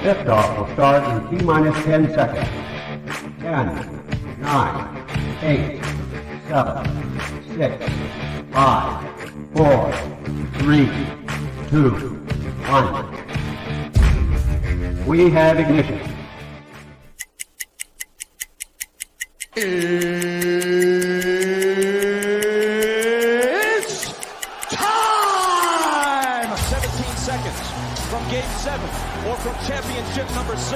Liftoff will start in T-minus 10 seconds. 10, 9, 8, 7, 6, 5, 4, 3, 2, 1. We have ignition. It's time! 17 seconds from Game 7 or from championship number 6.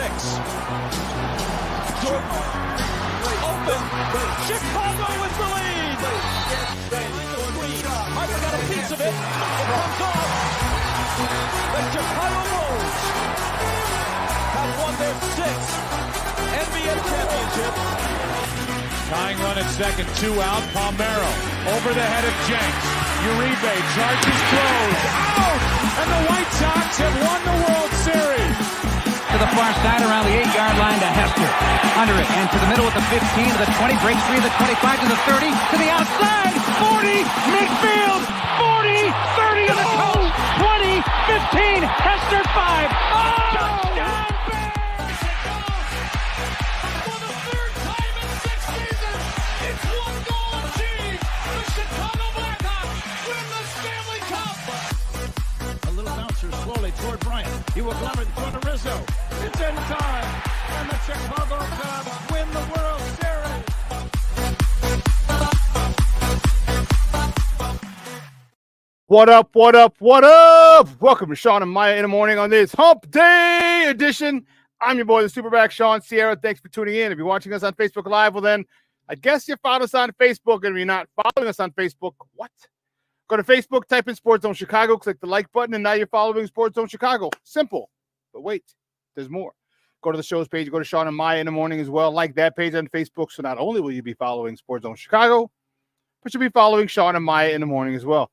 Jordan, open. Chicago with the lead. Hyper got a piece of it. It comes off. The Chicago Bulls have won their 6th NBA championship. Tying run at second, 2 out. Palmero over the head of Jenks. Uribe charges, throws, out! And the White Sox have won the World Series. To the far side around the 8-yard line to Hester. Under it and to the middle with the 15 to the 20, breaks free of the 25 to the 30, to the outside, 40, midfield, 40, 30 to the coast, 20, 15, Hester 5. Oh! Toward Bryant. He will glove it in front of Rizzo. It's in time. And the Chicago Cubs win the World Series. What up, what up, what up? Welcome to Shawn and Maya in the morning on this Hump Day edition. I'm your boy, the SuperBack, Shawn Sierra. Thanks for tuning in. If you're watching us on Facebook Live, well then, I guess you found us on Facebook. And if you're not following us on Facebook, what? Go to Facebook, type in Sports Zone Chicago, click the like button, and now you're following Sports Zone Chicago. Simple. But wait, there's more. Go to the show's page. Go to Shawn and Maya in the morning as well. Like that page on Facebook. So not only will you be following Sports Zone Chicago, but you'll be following Shawn and Maya in the morning as well.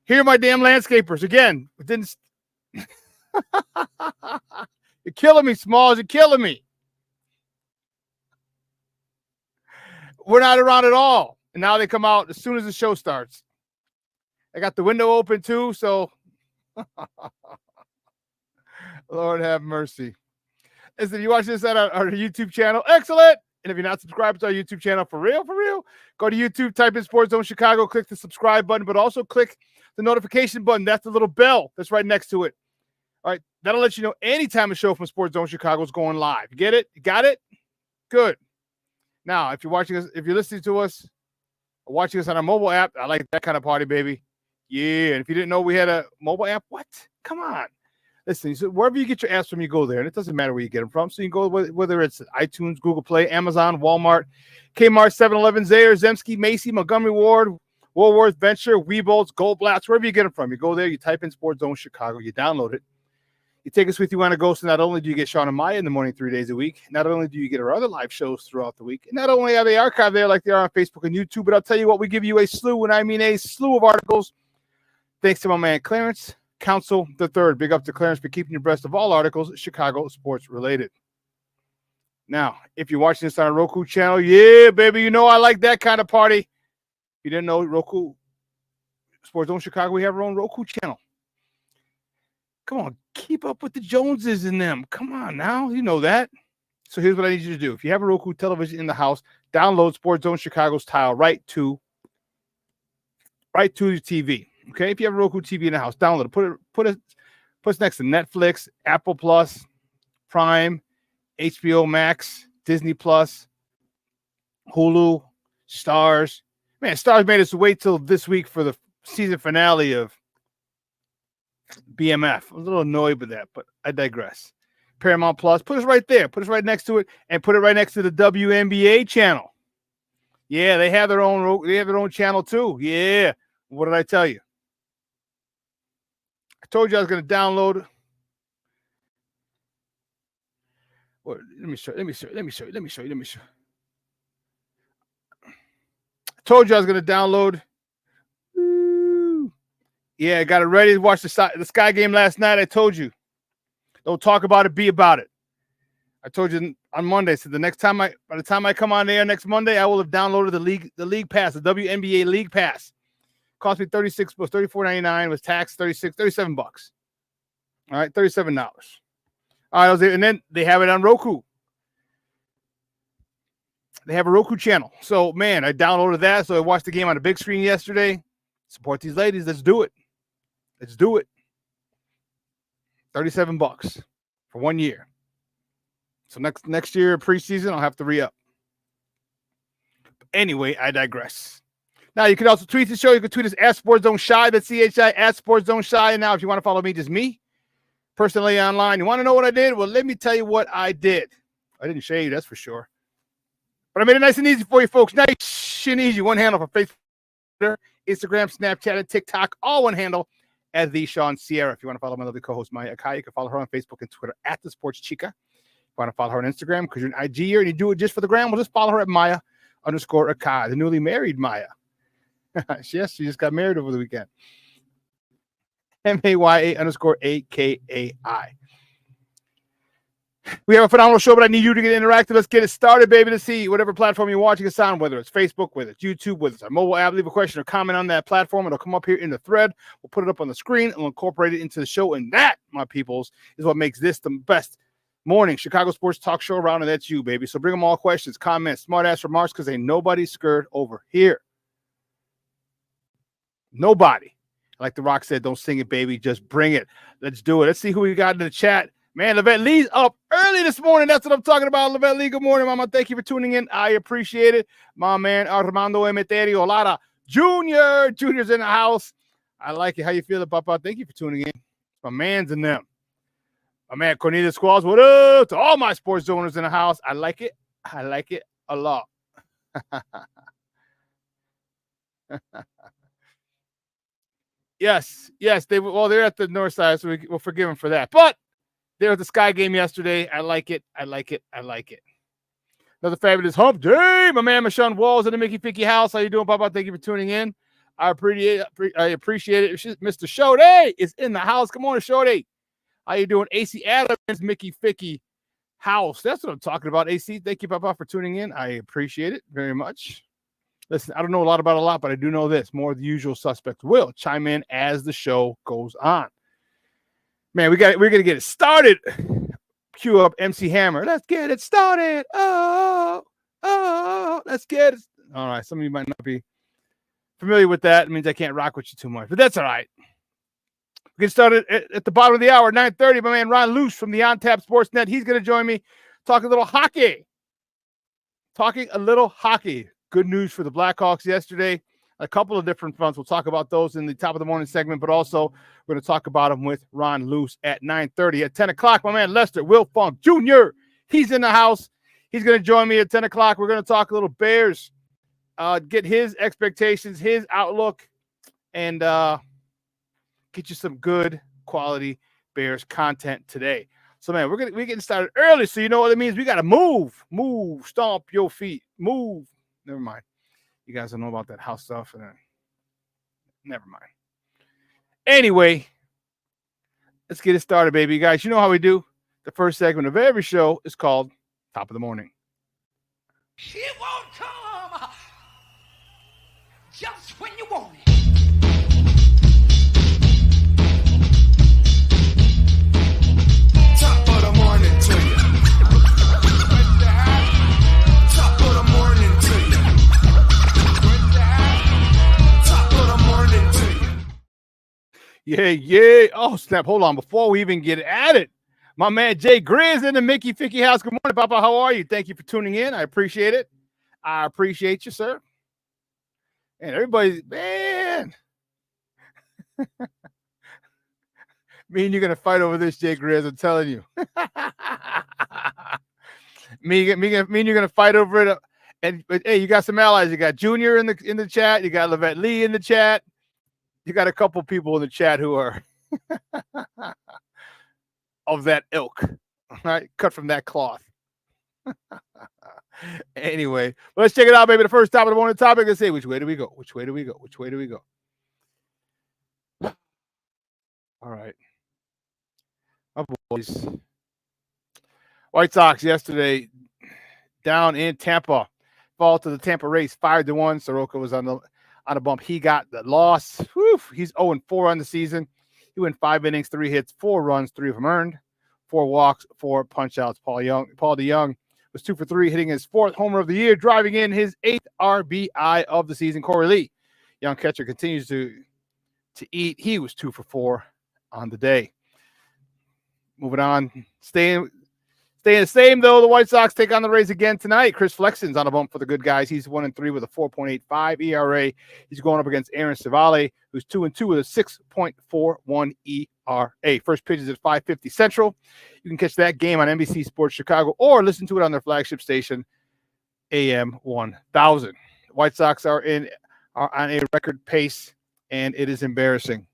Here are my damn landscapers. Again, didn't. You're killing me, Smalls. You're killing me. We're not around at all. And now they come out as soon as the show starts. I got the window open too, so Lord have mercy. Listen, if you watch this at our YouTube channel, excellent. And if you're not subscribed to our YouTube channel, for real, go to YouTube, type in Sports Zone Chicago, click the subscribe button, but also click the notification button. That's the little bell that's right next to it. All right, that'll let you know anytime a show from Sports Zone Chicago is going live. You get it? You got it? Good. Now, if you're watching us, if you're listening to us, or watching us on our mobile app, I like that kind of party, baby. Yeah, and if you didn't know we had a mobile app, what? Come on. Listen, so wherever you get your apps from, you go there, and it doesn't matter where you get them from. So you can go whether it's iTunes, Google Play, Amazon, Walmart, Kmart, 7-Eleven, Zayre, Zemsky, Macy, Montgomery Ward, Woolworth, Venture, Weebles, Goldblatt's, wherever you get them from. You go there, you type in Sports Zone Chicago, you download it. You take us with you on a go, so not only do you get Shawn and Maya in the morning 3 days a week, not only do you get our other live shows throughout the week, and not only are they archived there like they are on Facebook and YouTube, but I'll tell you what, we give you a slew, and I mean a slew of articles. Thanks to my man Clarence Council III. Big up to Clarence for keeping you abreast of all articles Chicago sports related. Now, if you're watching this on a Roku channel, yeah, baby, you know I like that kind of party. If you didn't know, Roku, Sports Zone Chicago, we have our own Roku channel. Come on, keep up with the Joneses and them. Come on now, you know that. So here's what I need you to do. If you have a Roku television in the house, download Sports Zone Chicago's tile right to your TV. Okay, if you have a Roku TV in the house, download it. Put it next to Netflix, Apple Plus, Prime, HBO Max, Disney Plus, Hulu, Stars. Man, Stars made us wait till this week for the season finale of BMF. I'm a little annoyed with that, but I digress. Paramount Plus, put us right there. Put us right next to it, and put it right next to the WNBA channel. Yeah, they have their own. They have their own channel too. Yeah. What did I tell you? I told you I was going to download. Let me show you. I told you I was going to download. Yeah, I got it ready to watch the Sky game last night. I told you. Don't talk about it, be about it. I told you on Monday. So by the time I come on air next Monday, I will have downloaded the league pass, the WNBA league pass. Cost me $34.99, was taxed $37. All right, $37. All right, and then they have it on Roku. They have a Roku channel. So, man, I downloaded that. So I watched the game on the big screen yesterday. Support these ladies. Let's do it. Let's do it. $37 for 1 year. So next year, preseason, I'll have to re-up. Anyway, I digress. Now, you can also tweet the show. You can tweet us at SportsZoneShy. That's CHI at SportsZoneShy. And now, if you want to follow me, just me, personally online. You want to know what I did? Well, let me tell you what I did. I didn't shave, that's for sure. But I made it nice and easy for you folks. Nice and easy. One handle for Facebook, Instagram, Snapchat, and TikTok. All one handle at the Shawn Sierra. If you want to follow my lovely co-host, Maya Akai, you can follow her on Facebook and Twitter at the Sports Chica. If you want to follow her on Instagram because you're an IGer and you do it just for the gram, well, just follow her at Maya_Akai, the newly married Maya. Yes, she just got married over the weekend. MAYA_AKAI. We have a phenomenal show, but I need you to get interactive. Let's get it started, baby. To see whatever platform you're watching us on, whether it's Facebook, whether it's YouTube, whether it's our mobile app, leave a question or comment on that platform. It'll come up here in the thread. We'll put it up on the screen and we'll incorporate it into the show. And that, my peoples, is what makes this the best morning Chicago sports talk show around, and that's you, baby. So bring them all questions, comments, smart-ass remarks, because ain't nobody scared over here. Nobody. Like The Rock said, don't sing it, baby. Just bring it. Let's do it. Let's see who we got in the chat. Man, Levette Lee's up early this morning. That's what I'm talking about. Levette Lee, good morning, Mama. Thank you for tuning in. I appreciate it. My man, Armando Emeterio Lara Jr. Junior's in the house. I like it. How you feeling, Papa? Thank you for tuning in. My man's in them. My man, Cornelius Squalls, what up? To all my sports owners in the house. I like it. I like it a lot. Yes. They're at the north side, so we'll forgive them for that. But they're at the Sky game yesterday. I like it. Another fabulous hump day. My man, Michonne Walls in the Mickey Ficky house. How you doing, Papa? Thank you for tuning in. I appreciate it. Mr. Shode is in the house. Come on, Shode. How you doing? AC Adams, Mickey Ficky house. That's what I'm talking about, AC. Thank you, Papa, for tuning in. I appreciate it very much. Listen, I don't know a lot about a lot, but I do know this. More of the usual suspects will chime in as the show goes on. Man, we're gonna get it started. Cue up MC Hammer. Let's get it started. Oh, let's get it. All right, some of you might not be familiar with that. It means I can't rock with you too much, but that's all right. We get started at the bottom of the hour, 9:30. My man Ron Luce from the On Tap Sports Net. He's gonna join me, talking a little hockey. Good news for the Blackhawks yesterday. A couple of different fronts. We'll talk about those in the top of the morning segment, but also we're going to talk about them with Ron Luce at 9:30. At 10 o'clock, my man Lester Wiltfong Jr., he's in the house. He's going to join me at 10 o'clock. We're going to talk a little Bears, get his expectations, his outlook, and get you some good quality Bears content today. So, man, we're getting started early, so you know what it means. We got to move, stomp your feet, move. Never mind. You guys don't know about that house stuff. Never mind. Anyway, let's get it started, baby. Guys, you know how we do. The first segment of every show is called Top of the Morning. She won't come just when you want it. Top of the morning to you. Top of the morning to you. Yeah. Oh, snap. Hold on. Before we even get at it, my man Jay Grizz in the Mickey Ficky house. Good morning, Papa. How are you? Thank you for tuning in. I appreciate it. I appreciate you, sir. And everybody, man. Me and you're going to fight over this, Jay Grizz. I'm telling you. me and you're going to fight over it. But hey, you got some allies. You got Junior in the chat. You got Levette Lee in the chat. You got a couple people in the chat who are of that ilk, right? Cut from that cloth. Anyway, let's check it out, baby. The first top of the morning topic. Let's say, which way do we go? Which way do we go? All right. My boys. White Sox yesterday down in Tampa. Fall to the Tampa Rays, 5-1. Soroka was on a bump. He got the loss. Whew. He's 0-4 on the season. He went 5 innings, 3 hits, 4 runs, 3 of them earned. 4 walks, 4 punch-outs. Paul DeJong was 2 for 3, hitting his 4th homer of the year, driving in his 8th RBI of the season. Corey Lee, young catcher, continues to eat. He was 2 for 4 on the day. Moving on, staying the same, though. The White Sox take on the Rays again tonight. Chris Flexen's on a bump for the good guys. He's 1-3 with a 4.85 ERA. He's going up against Aaron Civale, who's 2-2 with a 6.41 ERA. First pitch is at 5:50 Central. You can catch that game on NBC Sports Chicago or listen to it on their flagship station, AM 1000. The White Sox are on a record pace, and it is embarrassing.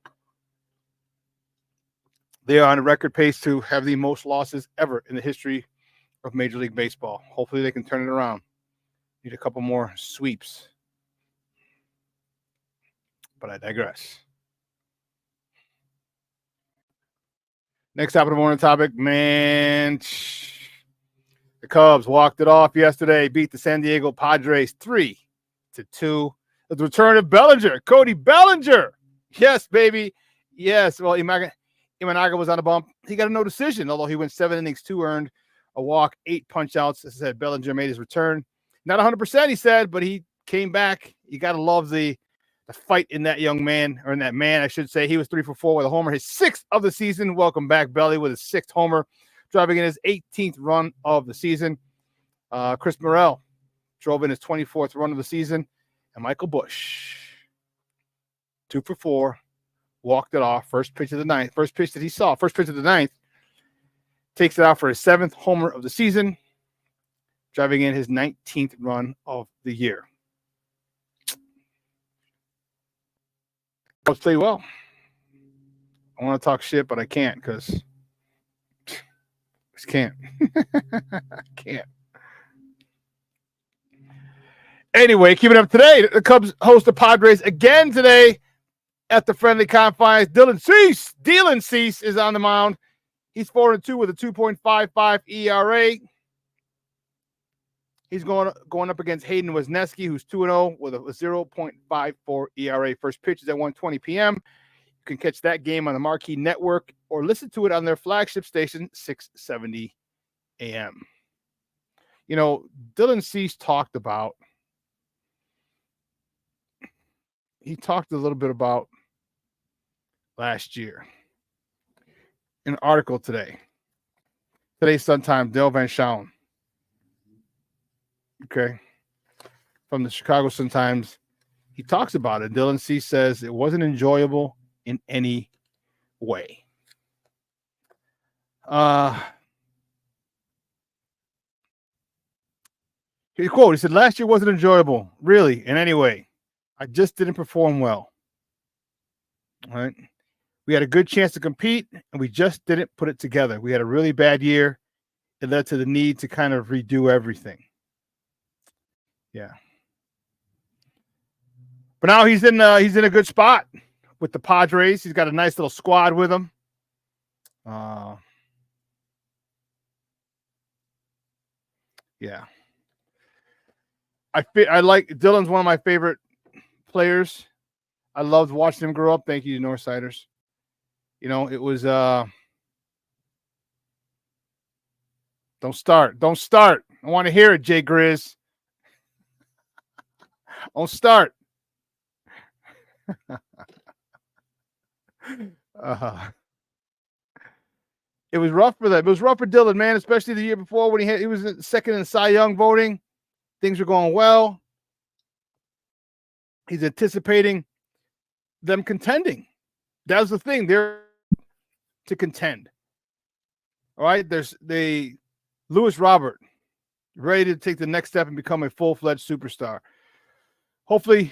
They are on a record pace to have the most losses ever in the history of Major League Baseball. Hopefully they can turn it around. Need a couple more sweeps. But I digress. Next top of the morning topic, man. The Cubs walked it off yesterday, beat the San Diego Padres 3-2. The return of Bellinger, Cody Bellinger. Yes, baby. Yes. Well, Imanaga was on a bump. He got a no decision, although he went 7 innings, 2 earned, a walk, 8 punch-outs. As I said, Bellinger made his return. Not 100%, he said, but he came back. You got to love the fight in that young man, or in that man, I should say. He was 3 for 4 with a homer, his 6th of the season. Welcome back, Belly, with his 6th homer, driving in his 18th run of the season. Chris Morel drove in his 24th run of the season. And Michael Busch, 2 for 4. Walked it off. First pitch of the ninth. First pitch that he saw. First pitch of the ninth. Takes it out for his 7th homer of the season. Driving in his 19th run of the year. Cubs played well. I want to talk shit, but I can't because I just can't. I can't. Anyway, keeping up today, the Cubs host the Padres again today at the friendly confines. Dylan Cease is on the mound. He's 4-2 with a 2.55 ERA. He's going up against Hayden Wesneski, who's 2-0 with a 0.54 ERA. First pitch is at 1:20 p.m. You can catch that game on the Marquee Network or listen to it on their flagship station, 670 a.m. You know, Dylan Cease talked a little bit about last year. An article today's Sun Times, Dale Van Schouwen. Okay. From the Chicago Sun Times. He talks about it. Dylan Cease says it wasn't enjoyable in any way. He quote, he said, last year wasn't enjoyable, really, in any way. I just didn't perform well. All right. We had a good chance to compete, and we just didn't put it together. We had a really bad year. It led to the need to kind of redo everything. Yeah. But now he's in a good spot with the Padres. He's got a nice little squad with him. Yeah. I like Dylan's one of my favorite players. I loved watching him grow up. Thank you to Northsiders. You know, it was Don't start. I want to hear it, Jay Grizz. Don't start. It was rough for them. It was rough for Dylan, man, especially the year before when he was second in Cy Young voting. Things were going well. He's anticipating them contending. That was the thing. They're to contend. All right. There's Luis Robert ready to take the next step and become a full-fledged superstar. Hopefully,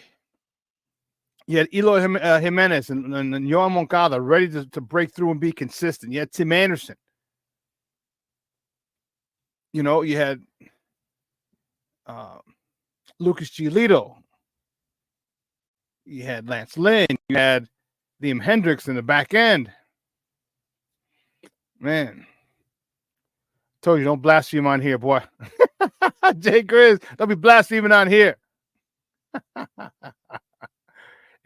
you had Eloy Jimenez and Yohan Moncada ready to break through and be consistent. You had Tim Anderson. You know, you had Lucas Giolito. You had Lance Lynn. You had Liam Hendricks in the back end. Man. Told you, don't blaspheme on here, boy. Jay Grizz, don't be blaspheming on here. It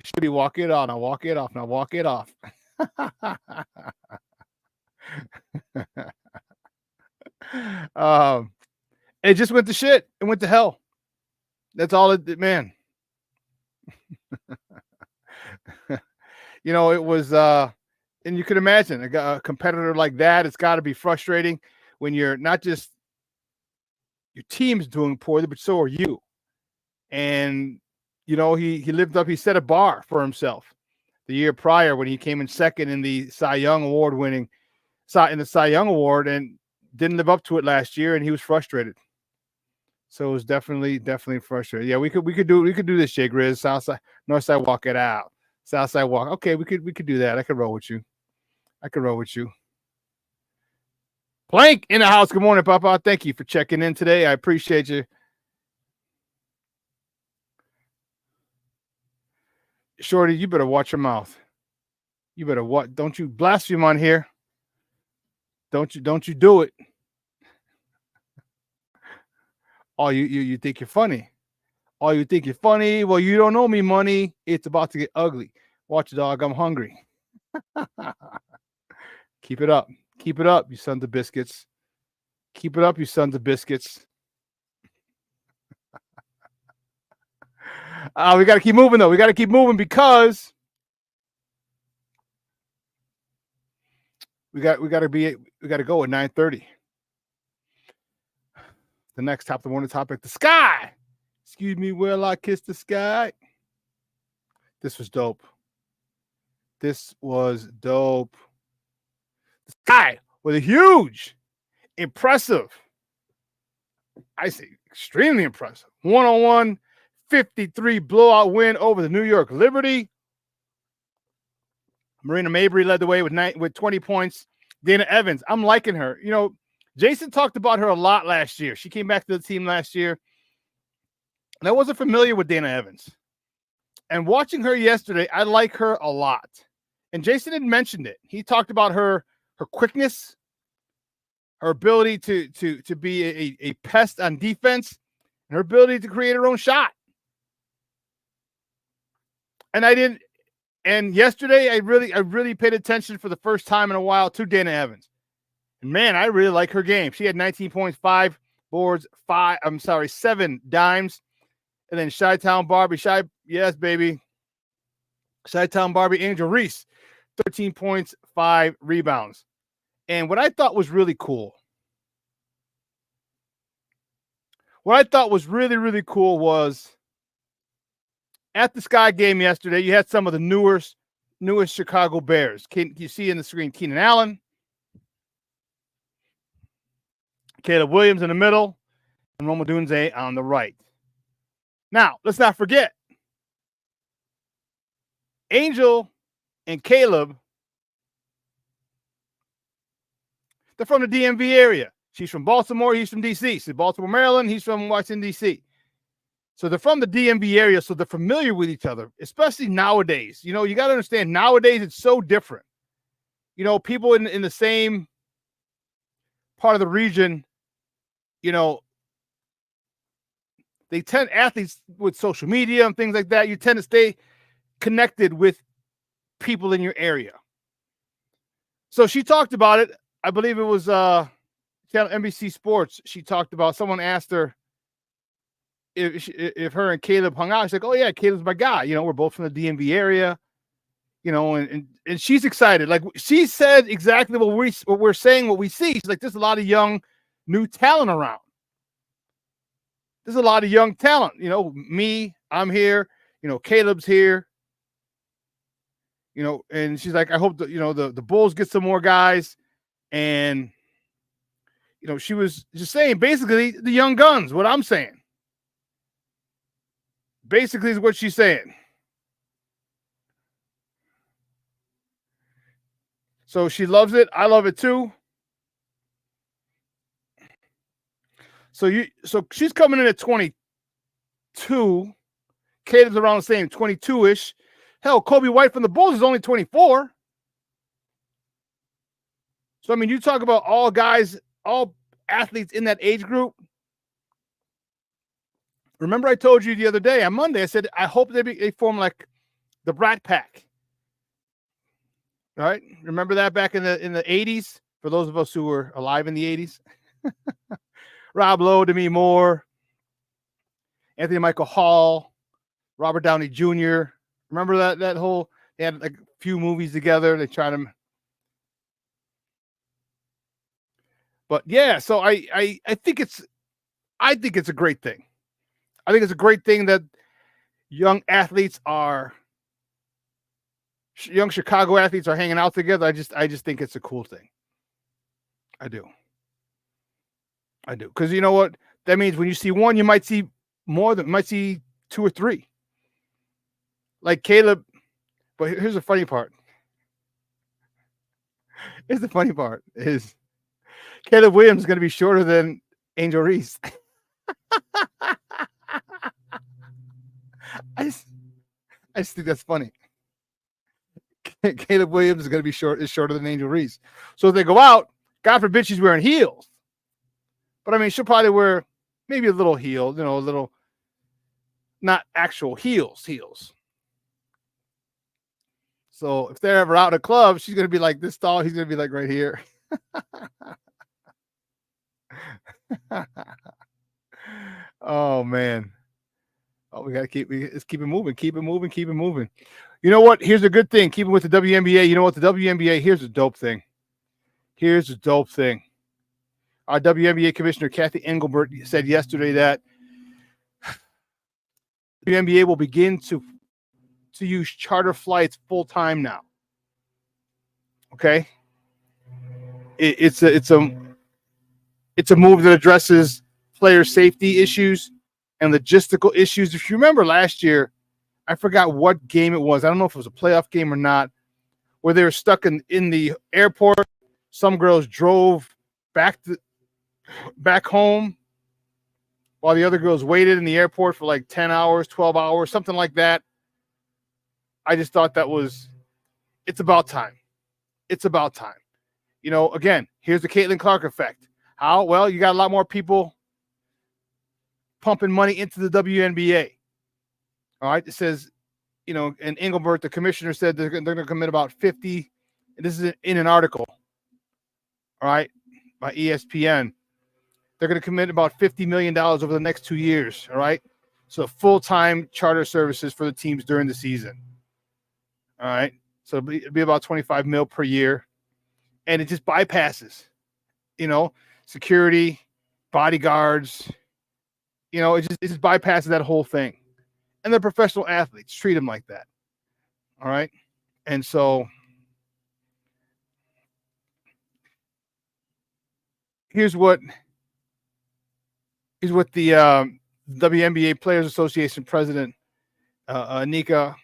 should be walk it on. Now walk it off. Now walk it off. It just went to shit. It went to hell. That's all it did, man. It was, and you can imagine a competitor like that. It's got to be frustrating when you're not just your team's doing poorly, but so are you. And, he lived up, he set a bar for himself the year prior when he came in second in the Cy Young Award and didn't live up to it last year, and he was frustrated. So it was definitely frustrating. Yeah, we could do this, Jay Grizz. Southside, Northside, walk it out. Southside walk. Okay, we could do that. I could roll with you. Plank in the house. Good morning, Papa. Thank you for checking in today. I appreciate you. Shorty, you better watch your mouth. You better what? Don't you blaspheme on here. Don't you do it. Oh, you think you're funny. Oh, you think you're funny. Well, you don't know me, money. It's about to get ugly. Watch it, dog. I'm hungry. Keep it up. Keep it up, you sons of biscuits. Keep it up, you sons of biscuits. We got to keep moving, though. We got to keep moving because we got to go at 9:30. The next top of the morning topic, the sky. Excuse me, will I kiss the sky? This was dope. The sky with a huge, impressive, I say extremely impressive, 101 53 blowout win over the New York Liberty. Marina Mabry led the way with 20 points. Dana Evans, I'm liking her. Jason talked about her a lot last year. She came back to the team last year. And I wasn't familiar with Dana Evans. And watching her yesterday, I like her a lot. And Jason had mentioned it. He talked about her quickness, her ability to be a pest on defense, and her ability to create her own shot. And yesterday I really paid attention for the first time in a while to Dana Evans. And man, I really like her game. She had 19 points, 5 boards, 7 dimes. And then Chi-Town Barbie, yes, baby. Chi-Town Barbie Angel Reese, 13 points, 5 rebounds. And what I thought was really cool, really cool was at the Sky game yesterday, you had some of the newest Chicago Bears. You see in the screen Keenan Allen, Caleb Williams in the middle, and Roma Dunze on the right. Now, let's not forget, Angel and Caleb, they're from the DMV area. She's from Baltimore, he's from D.C. She's Baltimore, Maryland, he's from Washington, D.C. So they're from the DMV area, so they're familiar with each other, especially nowadays. You got to understand, nowadays it's so different. People in the same part of the region, athletes with social media and things like that, you tend to stay connected with people in your area. So she talked about it. I believe it was channel NBC Sports. She talked about, someone asked her if her and Caleb hung out. She's like, oh yeah, Caleb's my guy. We're both from the DMV area, and she's excited. Like, she said exactly what we're saying, what we see. She's like, there's a lot of young, new talent around. There's a lot of young talent. Me, I'm here. Caleb's here. And she's like, I hope that, the Bulls get some more guys. And, she was just saying, basically, the young guns, what I'm saying. Basically is what she's saying. So she loves it. I love it too. So she's coming in at 22. Caleb's around the same, 22-ish. Hell, Kobe White from the Bulls is only 24. So, you talk about all guys, all athletes in that age group. Remember I told you the other day, on Monday, I said, I hope they form like the Brat Pack. All right? Remember that back in the 80s? For those of us who were alive in the 80s? Rob Lowe, Demi Moore, Anthony Michael Hall, Robert Downey Jr. Remember that whole, they had like a few movies together. They tried to, but yeah, so I think it's a great thing. I think it's a great thing that young Chicago athletes are hanging out together. I just think it's a cool thing. I do. Because you know what? That means when you see one, you might see might see two or three. Like Caleb, but here's the funny part. Is Caleb Williams is going to be shorter than Angel Reese. I just think that's funny. Caleb Williams is going to be shorter than Angel Reese. So if they go out, God forbid she's wearing heels. But I mean, she'll probably wear maybe a little heel, a little, not actual heels. So if they're ever out in a club, she's going to be like this tall. He's going to be like right here. Oh, man. Oh, we got to let's keep it moving. You know what? Here's a good thing. Keeping with the WNBA. You know what? The WNBA, here's a dope thing. Our WNBA commissioner, Kathy Engelbert, said yesterday that the WNBA will begin to use charter flights full time now. Okay, it's a move that addresses player safety issues and logistical issues. If you remember last year, I forgot what game it was. I don't know if it was a playoff game or not, where they were stuck in the airport. Some girls drove back home while the other girls waited in the airport for like 10 hours, 12 hours, something like that. I just thought it's about time. Again, here's the Caitlin Clark effect. How? Well, you got a lot more people pumping money into the WNBA. All right. It says, and Engelbert, the commissioner, said they're going to commit about 50. This is in an article. All right. By ESPN. They're going to commit about $50 million over the next 2 years. All right. So full-time charter services for the teams during the season. All right. So it'll be about 25 mil per year. And it just bypasses, security, bodyguards, it just bypasses that whole thing. And they're professional athletes. Treat them like that. All right. And so here's what the WNBA Players Association president, Anika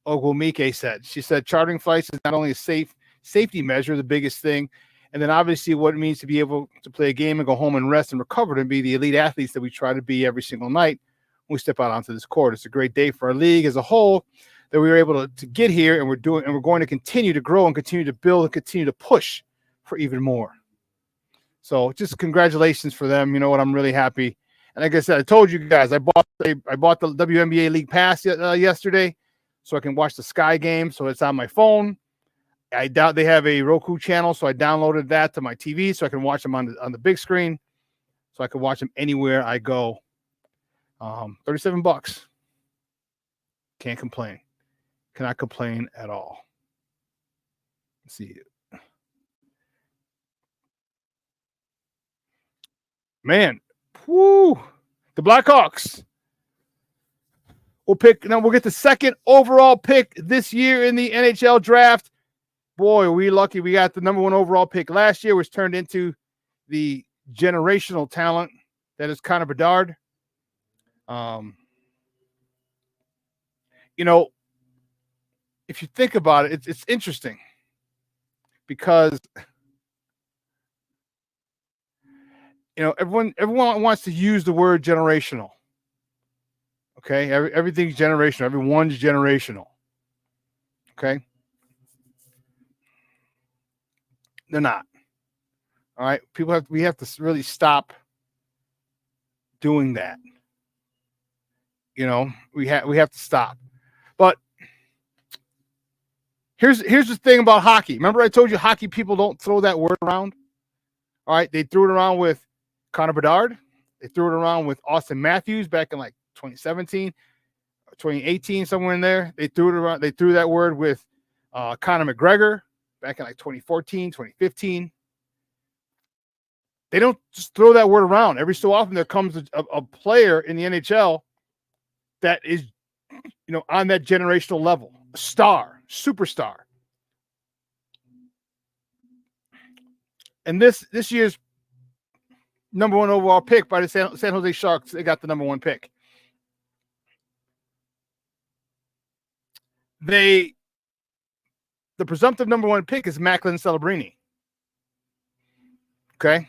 Ogwumike, said. She said chartering flights is not only a safety measure, the biggest thing, and then obviously what it means to be able to play a game and go home and rest and recover and be the elite athletes that we try to be every single night when we step out onto this court. It's a great day for our league as a whole that we were able to get here, and we're going to continue to grow and continue to build and continue to push for even more. So just congratulations for them. You know what? I'm really happy. And like I said, I told you guys, I bought the WNBA League Pass yesterday so I can watch the Sky game. So it's on my phone. I doubt they have a Roku channel, so I downloaded that to my TV so I can watch them on the big screen, so I can watch them anywhere I go. $37. Can't complain. Cannot complain at all. Let's see. Man, whoo! The Blackhawks. We'll get the second overall pick this year in the NHL draft. Boy, are we lucky. We got the number one overall pick last year, which turned into the generational talent that is Connor Bedard. If you think about it, it's interesting because everyone wants to use the word generational. Okay, everything's generational. Everyone's generational. Okay, they're not. All right, we have to really stop doing that. We have to stop. But here's the thing about hockey. Remember I told you hockey people don't throw that word around? All right, they threw it around with Connor Bedard. They threw it around with Austin Matthews back in like 2017, 2018, somewhere in there. They threw it around. They threw that word with Conor McGregor back in like 2014, 2015. They don't just throw that word around. Every so often there comes a player in the NHL that is, on that generational level, a star, superstar. And this year's number 1 overall pick by the San Jose Sharks, they got the number 1 pick. The presumptive number 1 pick is Macklin Celebrini. Okay.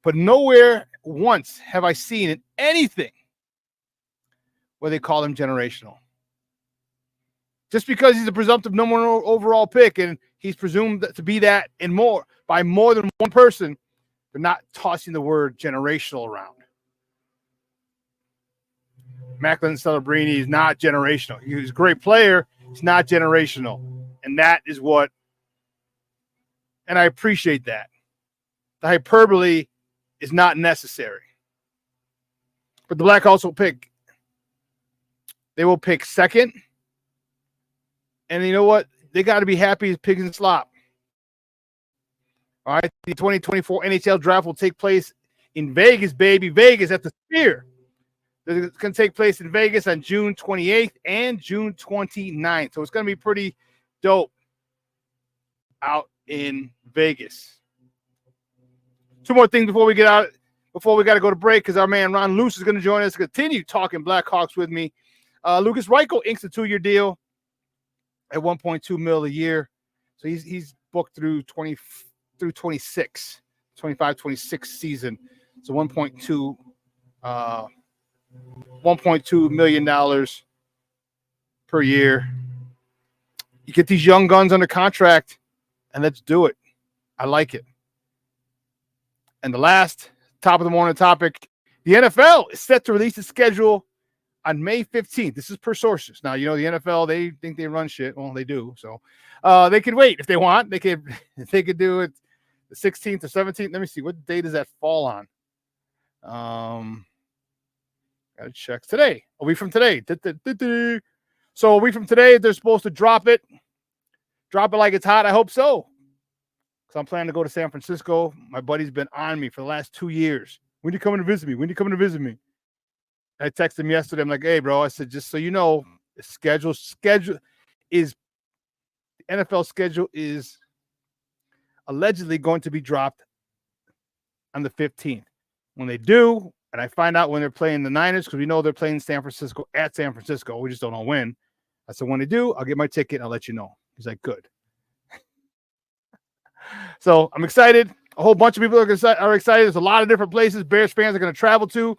But nowhere once have I seen in anything where they call him generational. Just because he's a presumptive number 1 overall pick and he's presumed to be that and more by more than one person, they're not tossing the word generational around. Macklin Celebrini is not generational. He's a great player. He's not generational. And that is what, and I appreciate that. The hyperbole is not necessary. But the Blackhawks will pick. They will pick second. And you know what? They got to be happy as pigs in slop. All right. The 2024 NHL draft will take place in Vegas, baby. Vegas at the Sphere. It's going to take place in Vegas on June 28th and June 29th. So it's going to be pretty dope out in Vegas. 2 more things before we get out, before we got to go to break, because our man Ron Luce is going to join us to continue talking Blackhawks with me. Lukas Reichel inks a 2-year deal at $1.2 million a year. So he's booked through 25-26 season. So $1.2 million per year. You get these young guns under contract, and let's do it. I like it. And the last top of the morning topic, the NFL is set to release its schedule on May 15th. This is per sources. Now, the NFL, they think they run shit. Well, they do. So they could wait if they want. They could do it the 16th or 17th. Let me see. What day does that fall on? Got to check. Today. A week from today. So a week from today, they're supposed to drop it. Drop it like it's hot. I hope so. So I'm planning to go to San Francisco. My buddy's been on me for the last 2 years. When are you coming to visit me? When are you coming to visit me? I texted him yesterday. I'm like, hey, bro. I said, just so you know, the schedule is the NFL schedule is allegedly going to be dropped on the 15th. When they do, and I find out when they're playing the Niners, because we know they're playing San Francisco at San Francisco. We just don't know when. I said, when they do, I'll get my ticket and I'll let you know. He's like, good. So I'm excited. A whole bunch of people are excited. There's a lot of different places Bears fans are going to travel to.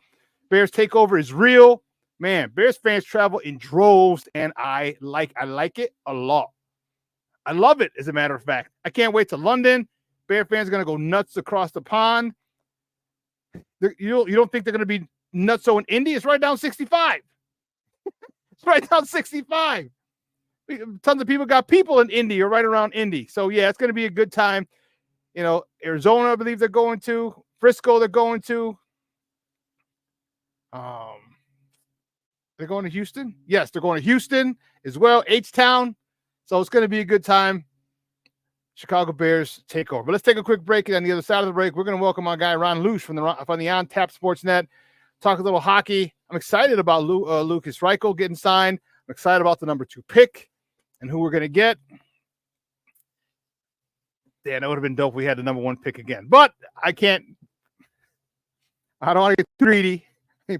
Bears takeover is real. Man, Bears fans travel in droves, and I like it a lot. I love it, as a matter of fact. I can't wait to London. Bear fans are going to go nuts across the pond. You don't think they're going to be nuts in Indy? It's right down 65. It's right down 65. Tons of people got people in Indy or right around Indy. So, yeah, it's going to be a good time. Arizona, I believe they're going to. Frisco, they're going to. They're going to Houston? Yes, they're going to Houston as well. H-Town. So it's going to be a good time. Chicago Bears take over. But let's take a quick break. And on the other side of the break, we're going to welcome our guy Ron Luce from the On Tap Sports Net. Talk a little hockey. I'm excited about Lukas Reichel getting signed. I'm excited about the number 2 pick and who we're going to get. Yeah, that would have been dope if we had the number 1 pick again. But I don't want to get greedy.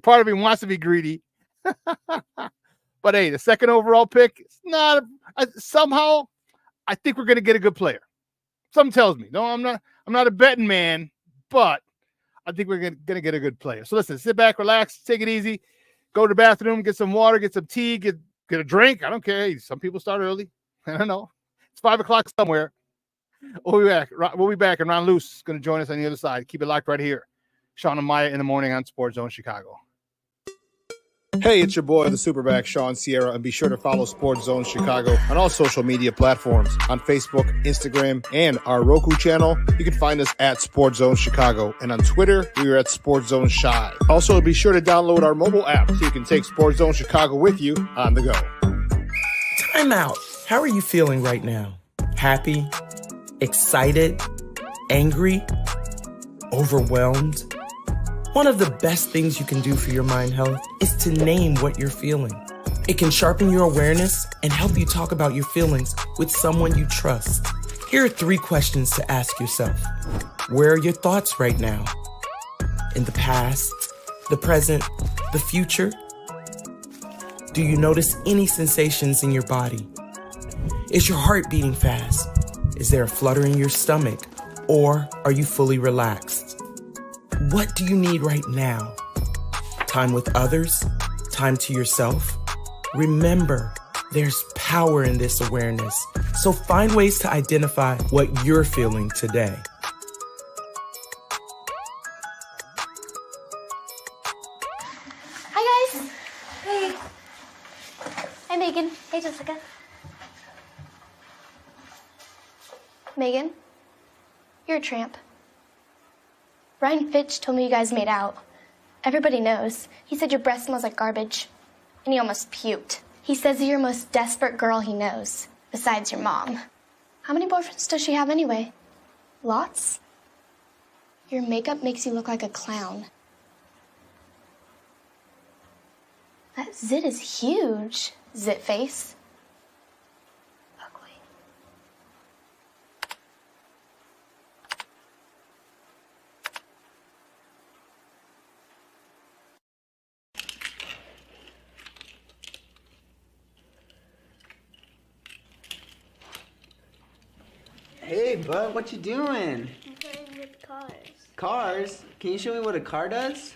Part of me wants to be greedy. But hey, the 2nd overall pick, it's not somehow I think we're going to get a good player. Something tells me. No, I'm not a betting man, but I think we're going to get a good player. So listen, sit back, relax, take it easy, go to the bathroom, get some water, get some tea, get a drink. I don't care. Hey, some people start early. I don't know. It's 5 o'clock somewhere. We'll be back. We'll be back, and Ron Luce is going to join us on the other side. Keep it locked right here. Shawn and Maya in the morning on Sports Zone Chicago. Hey, it's your boy, the SuperBack, Shawn Sierra, and be sure to follow Sports Zone Chicago on all social media platforms, on Facebook, Instagram, and our Roku channel. You can find us at Sports Zone Chicago, and on Twitter, we are at Sports Zone Shy. Also, be sure to download our mobile app so you can take Sports Zone Chicago with you on the go. Time out. How are you feeling right now? Happy? Excited? Angry? Overwhelmed? One of the best things you can do for your mind health is to name what you're feeling. It can sharpen your awareness and help you talk about your feelings with someone you trust. Here are 3 questions to ask yourself. Where are your thoughts right now? In the past, the present, the future? Do you notice any sensations in your body? Is your heart beating fast? Is there a flutter in your stomach? Or are you fully relaxed? What do you need right now? Time with others? Time to yourself? Remember, there's power in this awareness. So find ways to identify what you're feeling today. Hi, guys. Hey. Hi, Megan. Hey, Jessica. Megan, you're a tramp. Brian Fitch told me you guys made out. Everybody knows. He said your breath smells like garbage. And he almost puked. He says you're the most desperate girl he knows, besides your mom. How many boyfriends does she have anyway? Lots? Your makeup makes you look like a clown. That zit is huge, zit face. Ugly. Hey, bud, what you doing? I'm playing with cars. Cars? Can you show me what a car does?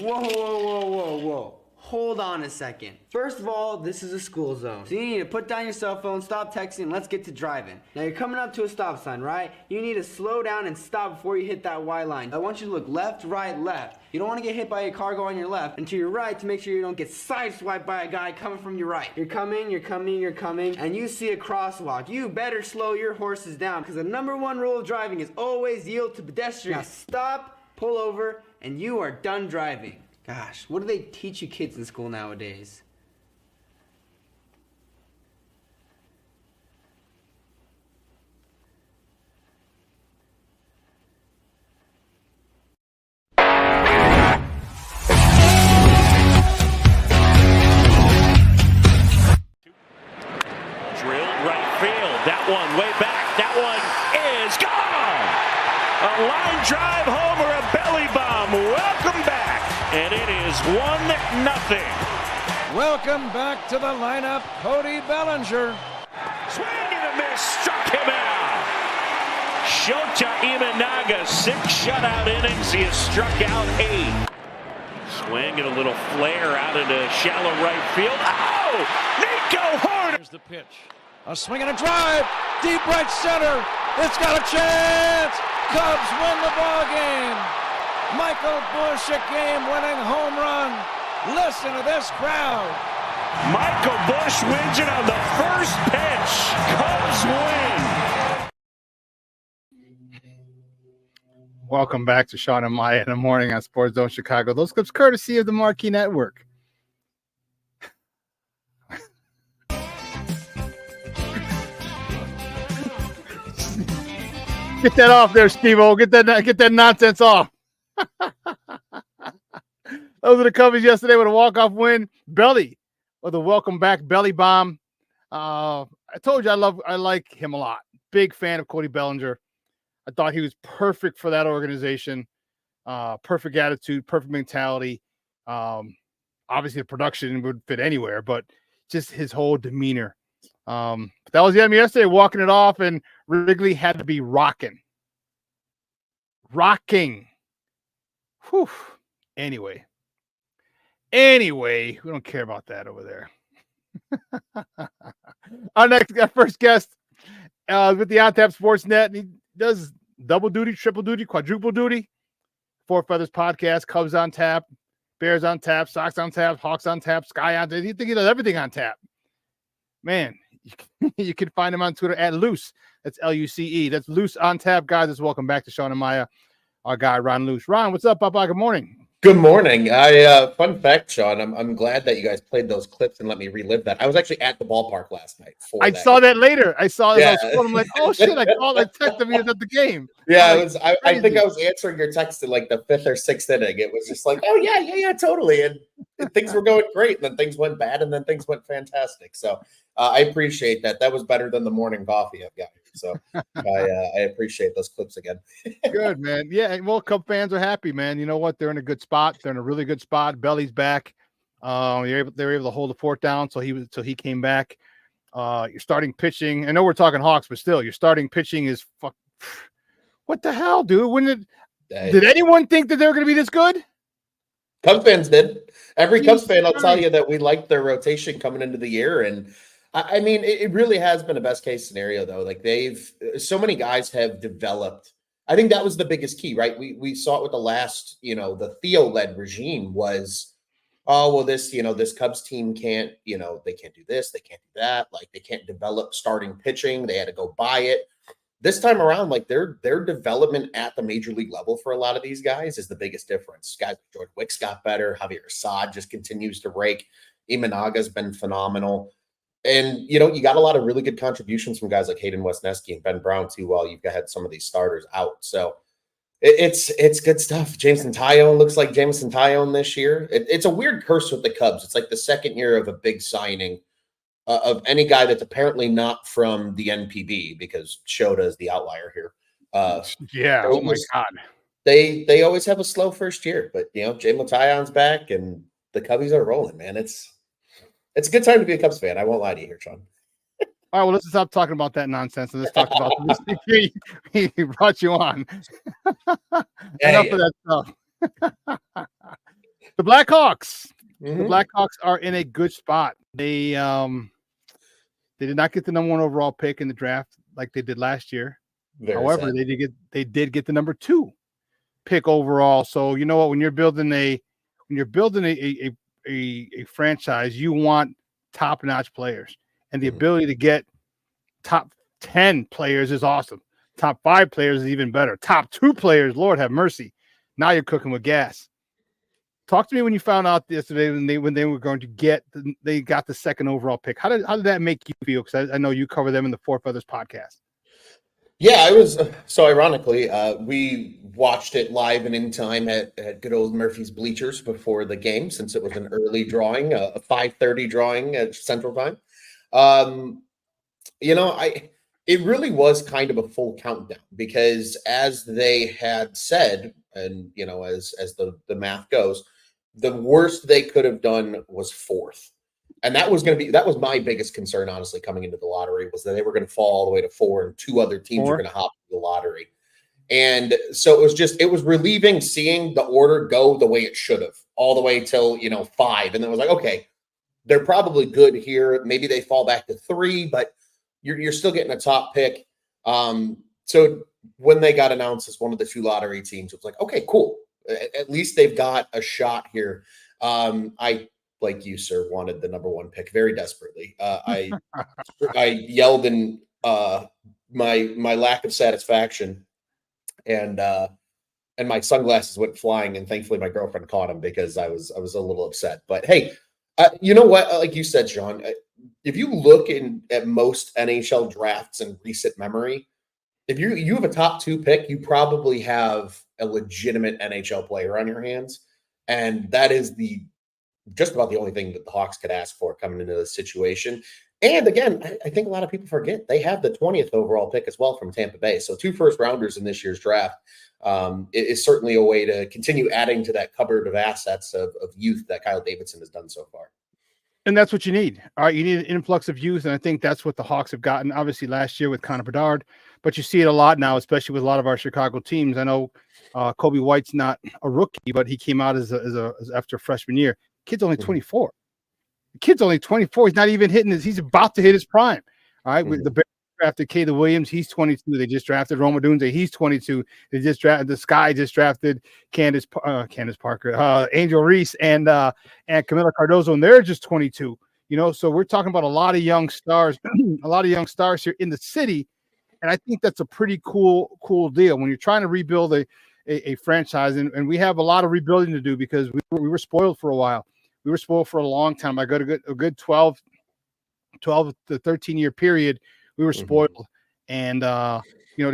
Whoa, whoa, whoa, whoa, whoa. Hold on a second. First of all, this is a school zone. So you need to put down your cell phone, stop texting, and let's get to driving. Now you're coming up to a stop sign, right? You need to slow down and stop before you hit that Y line. I want you to look left, right, left. You don't want to get hit by a car going on your left, and to your right to make sure you don't get sideswiped by a guy coming from your right. You're coming, and you see a crosswalk. You better slow your horses down, because the #1 rule of driving is always yield to pedestrians. Now stop, pull over, and you are done driving. Gosh, what do they teach you kids in school nowadays? Drilled right field. That one way back. That one is gone. A line drive homer, a belly bomb. Welcome back. And it is 1-0. Welcome back to the lineup, Cody Bellinger. Swing and a miss. Struck him out. Shota Imanaga, 6 shutout innings. He has struck out 8. Swing and a little flare out into shallow right field. Oh! Nico Horner! Here's the pitch. A swing and a drive. Deep right center. It's got a chance. Cubs win the ball game. Michael Busch, a game-winning home run. Listen to this crowd. Michael Busch wins it on the first pitch. Cubs win. Welcome back to Shawn and Maya in the morning on Sports Zone Chicago. Those clips courtesy of the Marquee Network. Get that off there, Steve-O. Get that nonsense off. Those are the Cubbies yesterday with a walk-off win. Belly with a welcome back belly bomb. I told you I like him a lot. Big fan of Cody Bellinger. I thought he was perfect for that organization. Perfect attitude, perfect mentality. Obviously the production would fit anywhere, but just his whole demeanor. That was him yesterday, walking it off, and Wrigley had to be rocking. Whew. Anyway, we don't care about that over there. Our first guest with the On Tap Sports Net, and he does double duty, triple duty, quadruple duty. Four Feathers Podcast, Cubs on Tap, Bears on tap, Sox on tap, Hawks on tap, Sky on tap. You think he does everything on tap? Man, you can find him on Twitter at Luce. That's Luce. That's Luce on tap, guys. Let's welcome back to Shawn and Maya, our guy Ron Luce. Ron, what's up, Papa? Good morning. Good morning. Fun fact, Shawn. I'm glad that you guys played those clips and let me relive that. I was actually at the ballpark last night. I saw that later. I saw it. Yeah. I'm like, oh shit! I texted him. He was at the game. Yeah, it was. I think I was answering your text in like the 5th or 6th inning. It was just like, oh yeah, totally. And things were going great, and then things went bad, and then things went fantastic. So I appreciate that. That was better than the morning coffee I've got. So I appreciate those clips again. Good, man. Yeah, well, Cub fans are happy, man. You know what? They're in a good spot. They're in a really good spot. Belly's back. They were able to hold the fort down, so he came back. You're starting pitching. I know we're talking Hawks, but still, your starting pitching is what the hell, dude? Did anyone think that they were going to be this good? Cubs fans did. Every Cubs fan will tell you that we liked their rotation coming into the year, and I mean, it really has been a best case scenario, though. Like so many guys have developed. I think that was the biggest key, right? We saw it with the last, the Theo-led regime was, oh, well, this Cubs team can't, they can't do this, they can't do that. Like they can't develop starting pitching. They had to go buy it. This time around, like their development at the major league level for a lot of these guys is the biggest difference. Guys like George Wicks got better. Javier Assad just continues to rake. Imanaga's been phenomenal. And, you got a lot of really good contributions from guys like Hayden Wesneski and Ben Brown, too, while you've had some of these starters out. So it's good stuff. Jameson Taillon looks like Jameson Taillon this year. It's a weird curse with the Cubs. It's like the second year of a big signing of any guy that's apparently not from the NPB, because Shota is the outlier here. Oh, my God. They always have a slow first year. But, Jameson Taillon's back, and the Cubbies are rolling, man. It's a good time to be a Cubs fan. I won't lie to you here, Shawn. All right, well, let's stop talking about that nonsense and let's talk about this. He brought you on. Enough of that stuff. The Blackhawks. Mm-hmm. The Blackhawks are in a good spot. They did not get the number 1 overall pick in the draft like they did last year. However, they did get the number 2 pick overall. So you know what? When you're building a franchise, you want top-notch players, and the ability to get top 10 players is awesome. Top 5 players is even better. Top 2 players, Lord have mercy. Now you're cooking with gas. Talk to me when you found out yesterday when they were going to they got the 2nd overall pick. How did that make you feel? Because I know you cover them in the Four Feathers podcast. Yeah, it was so ironically, we watched it live and in time at good old Murphy's Bleachers before the game, since it was an early drawing, a 5:30 drawing at Central Time. It really was kind of a full countdown, because as they had said, and as the math goes, the worst they could have done was 4th. And that was my biggest concern, honestly, coming into the lottery, was that they were going to fall all the way to 4 and 2 other teams were going to hop into the lottery. And so it was relieving seeing the order go the way it should have, all the way till, 5. And then it was like, okay, they're probably good here. Maybe they fall back to 3, but you're still getting a top pick. So when they got announced as one of the 2 lottery teams, it was like, okay, cool. At least they've got a shot here. I, like you, sir, wanted the number 1 pick very desperately. I yelled in my lack of satisfaction, and my sunglasses went flying, and thankfully my girlfriend caught them, because I was a little upset. But hey, you know what? Like you said, Shawn, if you look at most NHL drafts in recent memory, if you have a top 2 pick, you probably have a legitimate NHL player on your hands, and that is just about the only thing that the Hawks could ask for coming into this situation. And again, I think a lot of people forget they have the 20th overall pick as well from Tampa Bay. So 2 first-rounders in this year's draft is certainly a way to continue adding to that cupboard of assets of youth that Kyle Davidson has done so far. And that's what you need. All right, you need an influx of youth, and I think that's what the Hawks have gotten, obviously, last year with Connor Bedard. But you see it a lot now, especially with a lot of our Chicago teams. I know Kobe White's not a rookie, but he came out as after freshman year. Kid's only 24. The kid's only 24. He's not even hitting he's about to hit his prime. All right. The Bears drafted Caleb Williams. He's 22. They just drafted Roma Dunze. He's 22. They just drafted the Sky. Just drafted Candace Parker, Angel Reese, and Camila Cardozo, and they're just 22. So we're talking about a lot of young stars, here in the city, and I think that's a pretty cool deal when you're trying to rebuild a franchise, and we have a lot of rebuilding to do because we were spoiled for a while. We were spoiled for a long time. I got a good 12 to 13-year period. We were spoiled, and to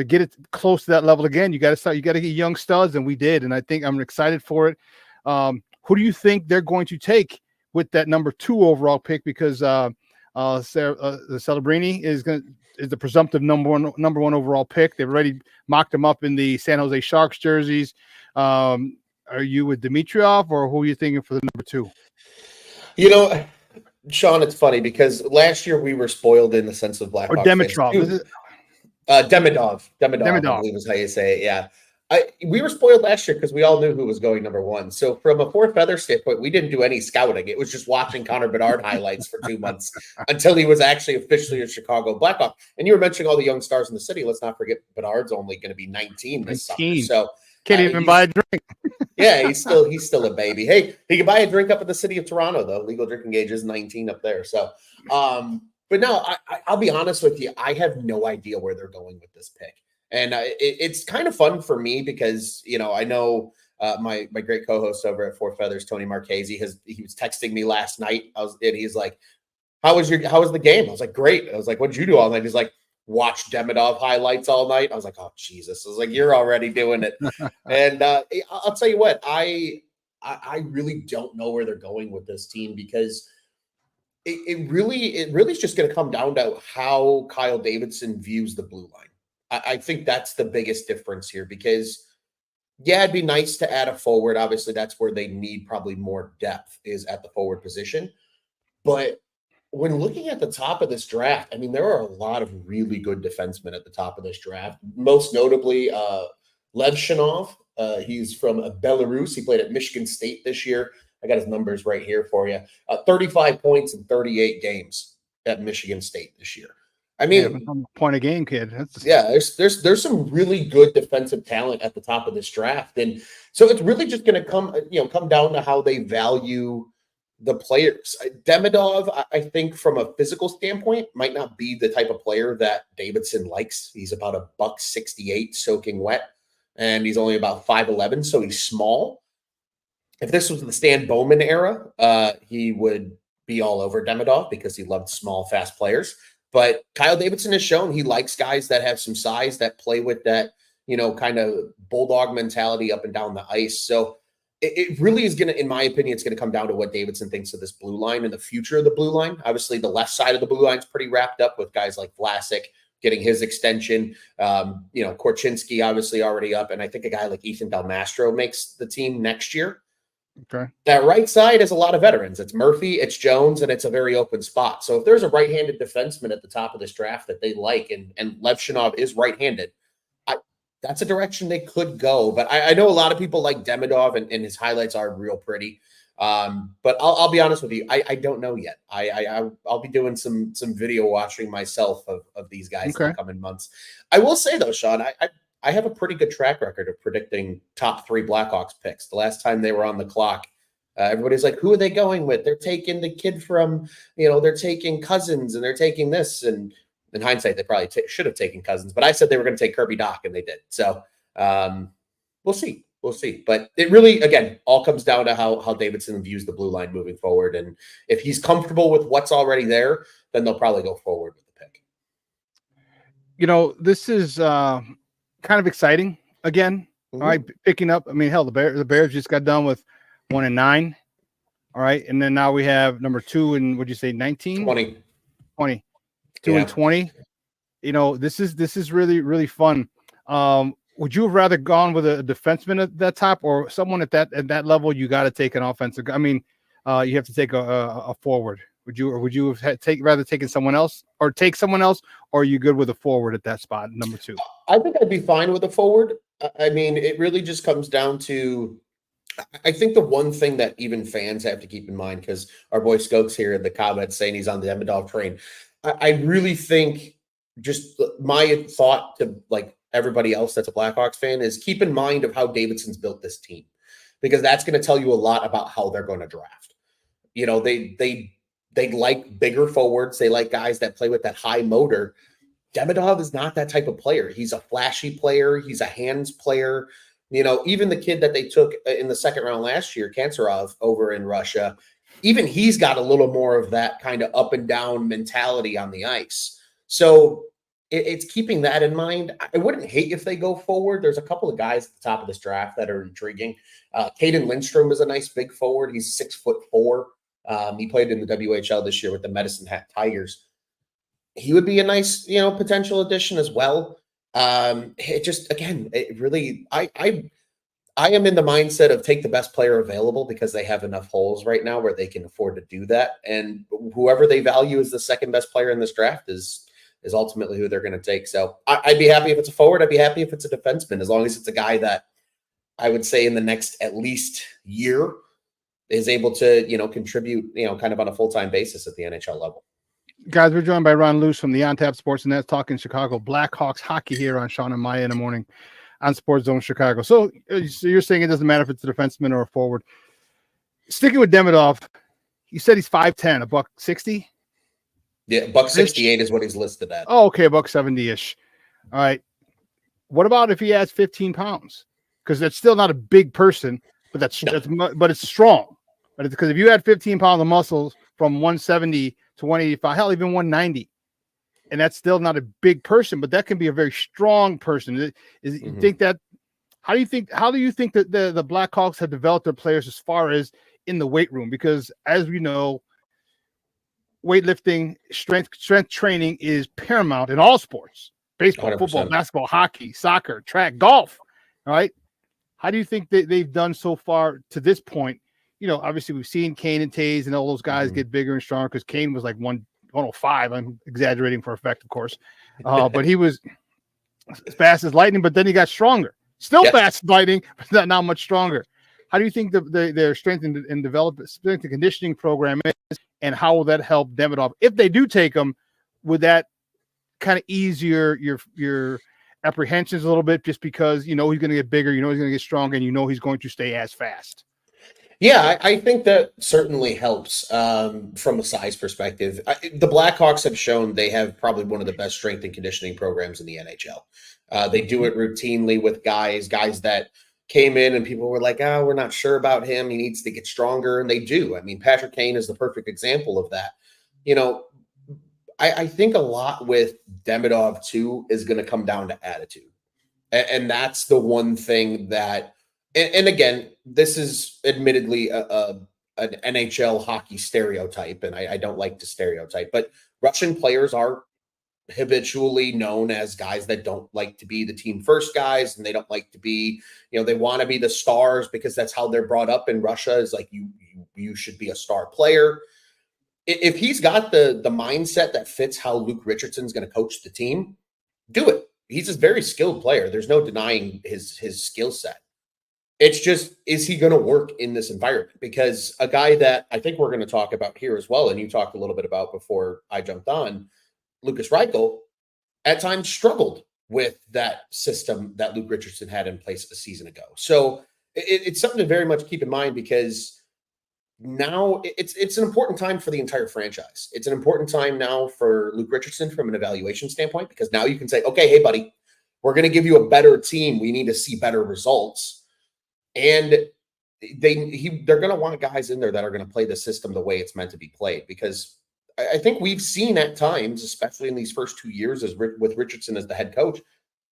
get it close to that level again, you got to get young studs, and we did. And I think I'm excited for it. Who do you think they're going to take with that number 2 overall pick? Because the Celebrini is the presumptive number one overall pick. They've already mocked him up in the San Jose Sharks jerseys. Are you with Dimitrov, or who are you thinking for the number 2? Shawn, it's funny because last year we were spoiled in the sense of Blackhawks. Or Dimitrov. Demidov, I believe is how you say it. Yeah. We were spoiled last year because we all knew who was going number 1. So from a Four Feather standpoint, we didn't do any scouting. It was just watching Connor Bedard highlights for 2 months until he was actually officially a Chicago Blackhawk. And you were mentioning all the young stars in the city. Let's not forget Bedard's only going to be 19 this summer. So can't even buy a drink. Yeah, he's still a baby. Hey, he can buy a drink up at the city of Toronto, though. Legal drinking age is 19 up there. So, but no, I'll be honest with you. I have no idea where they're going with this pick. And it's kind of fun for me because, I know my great co-host over at Four Feathers, Tony Marchese, he was texting me last night. He's like, how was the game? I was like, great. I was like, what did you do all night? He's like, watch Demidov highlights all night. I was like, oh, Jesus. I was like, you're already doing it. And I'll tell you what, I really don't know where they're going with this team because it really is just going to come down to how Kyle Davidson views the blue line. I think that's the biggest difference here because, yeah, it'd be nice to add a forward. Obviously, that's where they need probably more depth is at the forward position. But when looking at the top of this draft, I mean, there are a lot of really good defensemen at the top of this draft. Most notably, Levshinov. He's from Belarus. He played at Michigan State this year. I got his numbers right here for you. 35 points in 38 games at Michigan State this year. I mean, point a game, kid. There's some really good defensive talent at the top of this draft, and so it's really just going to come down to how they value the players. Demidov, I think, from a physical standpoint, might not be the type of player that Davidson likes. He's about $168 soaking wet, and he's only about 5'11", so he's small. If this was the Stan Bowman era, he would be all over Demidov because he loved small, fast players. But Kyle Davidson has shown he likes guys that have some size, that play with that, kind of bulldog mentality up and down the ice. So it really is going to, in my opinion, it's going to come down to what Davidson thinks of this blue line and the future of the blue line. Obviously, the left side of the blue line is pretty wrapped up with guys like Vlasic getting his extension. Korchinski obviously already up. And I think a guy like Ethan Del Mastro makes the team next year. Okay. That right side has a lot of veterans. It's Murphy, it's Jones, and it's a very open spot. So if there's a right-handed defenseman at the top of this draft that they like, and Levshinov is right-handed, that's a direction they could go. But I know a lot of people like Demidov, and his highlights are real pretty. But I'll be honest with you, I don't know yet. I'll be doing some video watching myself of these guys in the coming months. I will say though, Shawn, I have a pretty good track record of predicting top 3 Blackhawks picks. The last time they were on the clock, everybody's like, who are they going with? They're taking the kid from, they're taking Cousins and they're taking this. And in hindsight, they probably should have taken Cousins. But I said they were going to take Kirby Dach, and they did. So we'll see. We'll see. But it really, again, all comes down to how Davidson views the blue line moving forward. And if he's comfortable with what's already there, then they'll probably go forward with the pick. This is kind of exciting again. All right, picking up. I mean, hell, the Bears just got done with 1-9. All right, and then now we have number 2 and what'd you say, 19? 20. 2 and 20. This is really, really fun. Would you have rather gone with a defenseman at that top or someone at that level? You got to take an offensive. I mean, you have to take a forward. Would you have rather taken someone else or take someone else, or are you good with a forward at that spot, number 2? I think I'd be fine with a forward. I mean, it really just comes down to, I think the one thing that even fans have to keep in mind, because our boy Skokes here in the comments saying he's on the Demidov train. I really think just my thought to like everybody else that's a Blackhawks fan is keep in mind of how Davidson's built this team, because that's going to tell you a lot about how they're going to draft. You know, they like bigger forwards. They like guys that play with that high motor. Demidov is not that type of player. He's a flashy player. He's a hands player. You know, even the kid that they took in the second round last year, Kanserov over in Russia, even he's got a little more of that kind of up and down mentality on the ice. So it's keeping that in mind. I wouldn't hate if they go forward. There's a couple of guys at the top of this draft that are intriguing. Caden Lindstrom is a nice big forward. He's 6'4". He played in the WHL this year with the Medicine Hat Tigers. He would be a nice, you know, potential addition as well. It just, again, it really, I am in the mindset of take the best player available because they have enough holes right now where they can afford to do that. And whoever they value as the second best player in this draft is ultimately who they're going to take. So I'd be happy if it's a forward. I'd be happy if it's a defenseman, as long as it's a guy that I would say in the next at least year is able to, you know, contribute, you know, kind of on a full-time basis at the NHL level. Guys, we're joined by Ron Luce from the On Tap Sports Net, talking Chicago Blackhawks hockey here on Shawn and Maya in the morning on Sports Zone Chicago. So you're saying it doesn't matter if it's a defenseman or a forward. Sticking with Demidov, you said he's 5'10", $160? Yeah, $168 is what he's listed at. Oh, okay, $170-ish. All right. What about if he adds 15 pounds? Because that's still not a big person, but but it's strong. But because if you add 15 pounds of muscles from 170 to 185, hell, even 190, and that's still not a big person, but that can be a very strong person. You think that? How do you think that the Blackhawks have developed their players as far as in the weight room? Because as we know, weightlifting, strength training is paramount in all sports: baseball, 100%. football, basketball, hockey, soccer, track, golf. All right. How do you think that they've done so far to this point? You know, obviously we've seen Kane and Taze and all those guys get bigger and stronger, because Kane was like 105. I'm exaggerating for effect, of course. But he was as fast as lightning, but then he got stronger. Still fast as lightning, but not much stronger. How do you think their strength and development, strength and conditioning program is, and how will that help Demidov? If they do take him, would that kind of ease your apprehensions a little bit, just because you know he's going to get bigger, you know he's going to get stronger, and you know he's going to stay as fast? Yeah, I think that certainly helps from a size perspective. The Blackhawks have shown they have probably one of the best strength and conditioning programs in the NHL. They do it routinely with guys that came in and people were like, we're not sure about him. He needs to get stronger. And they do. I mean, Patrick Kane is the perfect example of that. You know, I think a lot with Demidov too is going to come down to attitude. And that's the one thing that, and again, this is admittedly an NHL hockey stereotype, and I don't like to stereotype, but Russian players are habitually known as guys that don't like to be the team first guys, and they don't like to be, you know, they want to be the stars because that's how they're brought up in Russia, is like you should be a star player. If he's got the mindset that fits how Luke Richardson's going to coach the team, do it. He's a very skilled player. There's no denying his skill set. It's just, is he going to work in this environment? Because a guy that I think we're going to talk about here as well, and you talked a little bit about before I jumped on, Lucas Reichel, at times struggled with that system that Luke Richardson had in place a season ago. So it's something to very much keep in mind, because now it's an important time for the entire franchise. It's an important time now for Luke Richardson from an evaluation standpoint, because now you can say, okay, hey, buddy, we're going to give you a better team. We need to see better results. And they're going to want guys in there that are going to play the system the way it's meant to be played, because I think we've seen at times, especially in these first 2 years with Richardson as the head coach,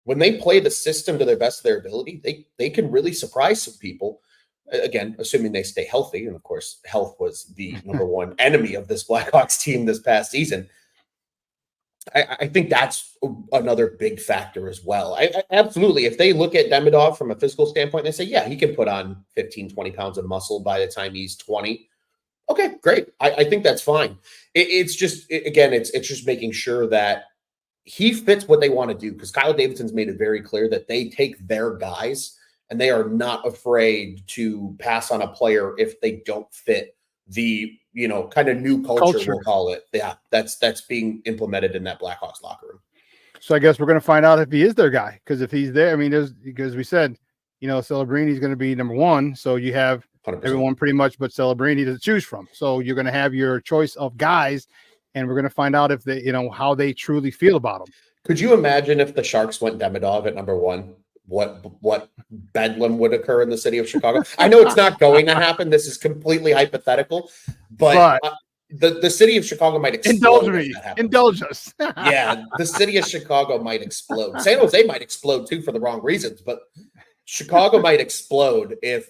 when they play the system to their best of their ability, they can really surprise some people. Again, assuming they stay healthy. And of course, health was the number one enemy of this Blackhawks team this past season. I think that's another big factor as well. I absolutely, if they look at Demidov from a physical standpoint, they say, yeah, he can put on 15, 20 pounds of muscle by the time he's 20. Okay, great. I think that's fine. It's just making sure that he fits what they want to do, because Kyle Davidson's made it very clear that they take their guys and they are not afraid to pass on a player if they don't fit the, kind of new culture, we'll call it. Yeah, that's being implemented in that Blackhawks locker room. So I guess we're going to find out if he is their guy. Because if he's there, I mean, because we said, Celebrini is going to be number one. So you have 100%. everyone pretty much but Celebrini to choose from. So you're going to have your choice of guys, and we're going to find out if they, how they truly feel about them. Could you imagine if the Sharks went Demidov at number one? What bedlam would occur in the city of Chicago? I know it's not going to happen. This is completely hypothetical, but the city of Chicago might explode. Indulge us. Yeah, the city of Chicago might explode. San Jose might explode too for the wrong reasons, but Chicago might explode if,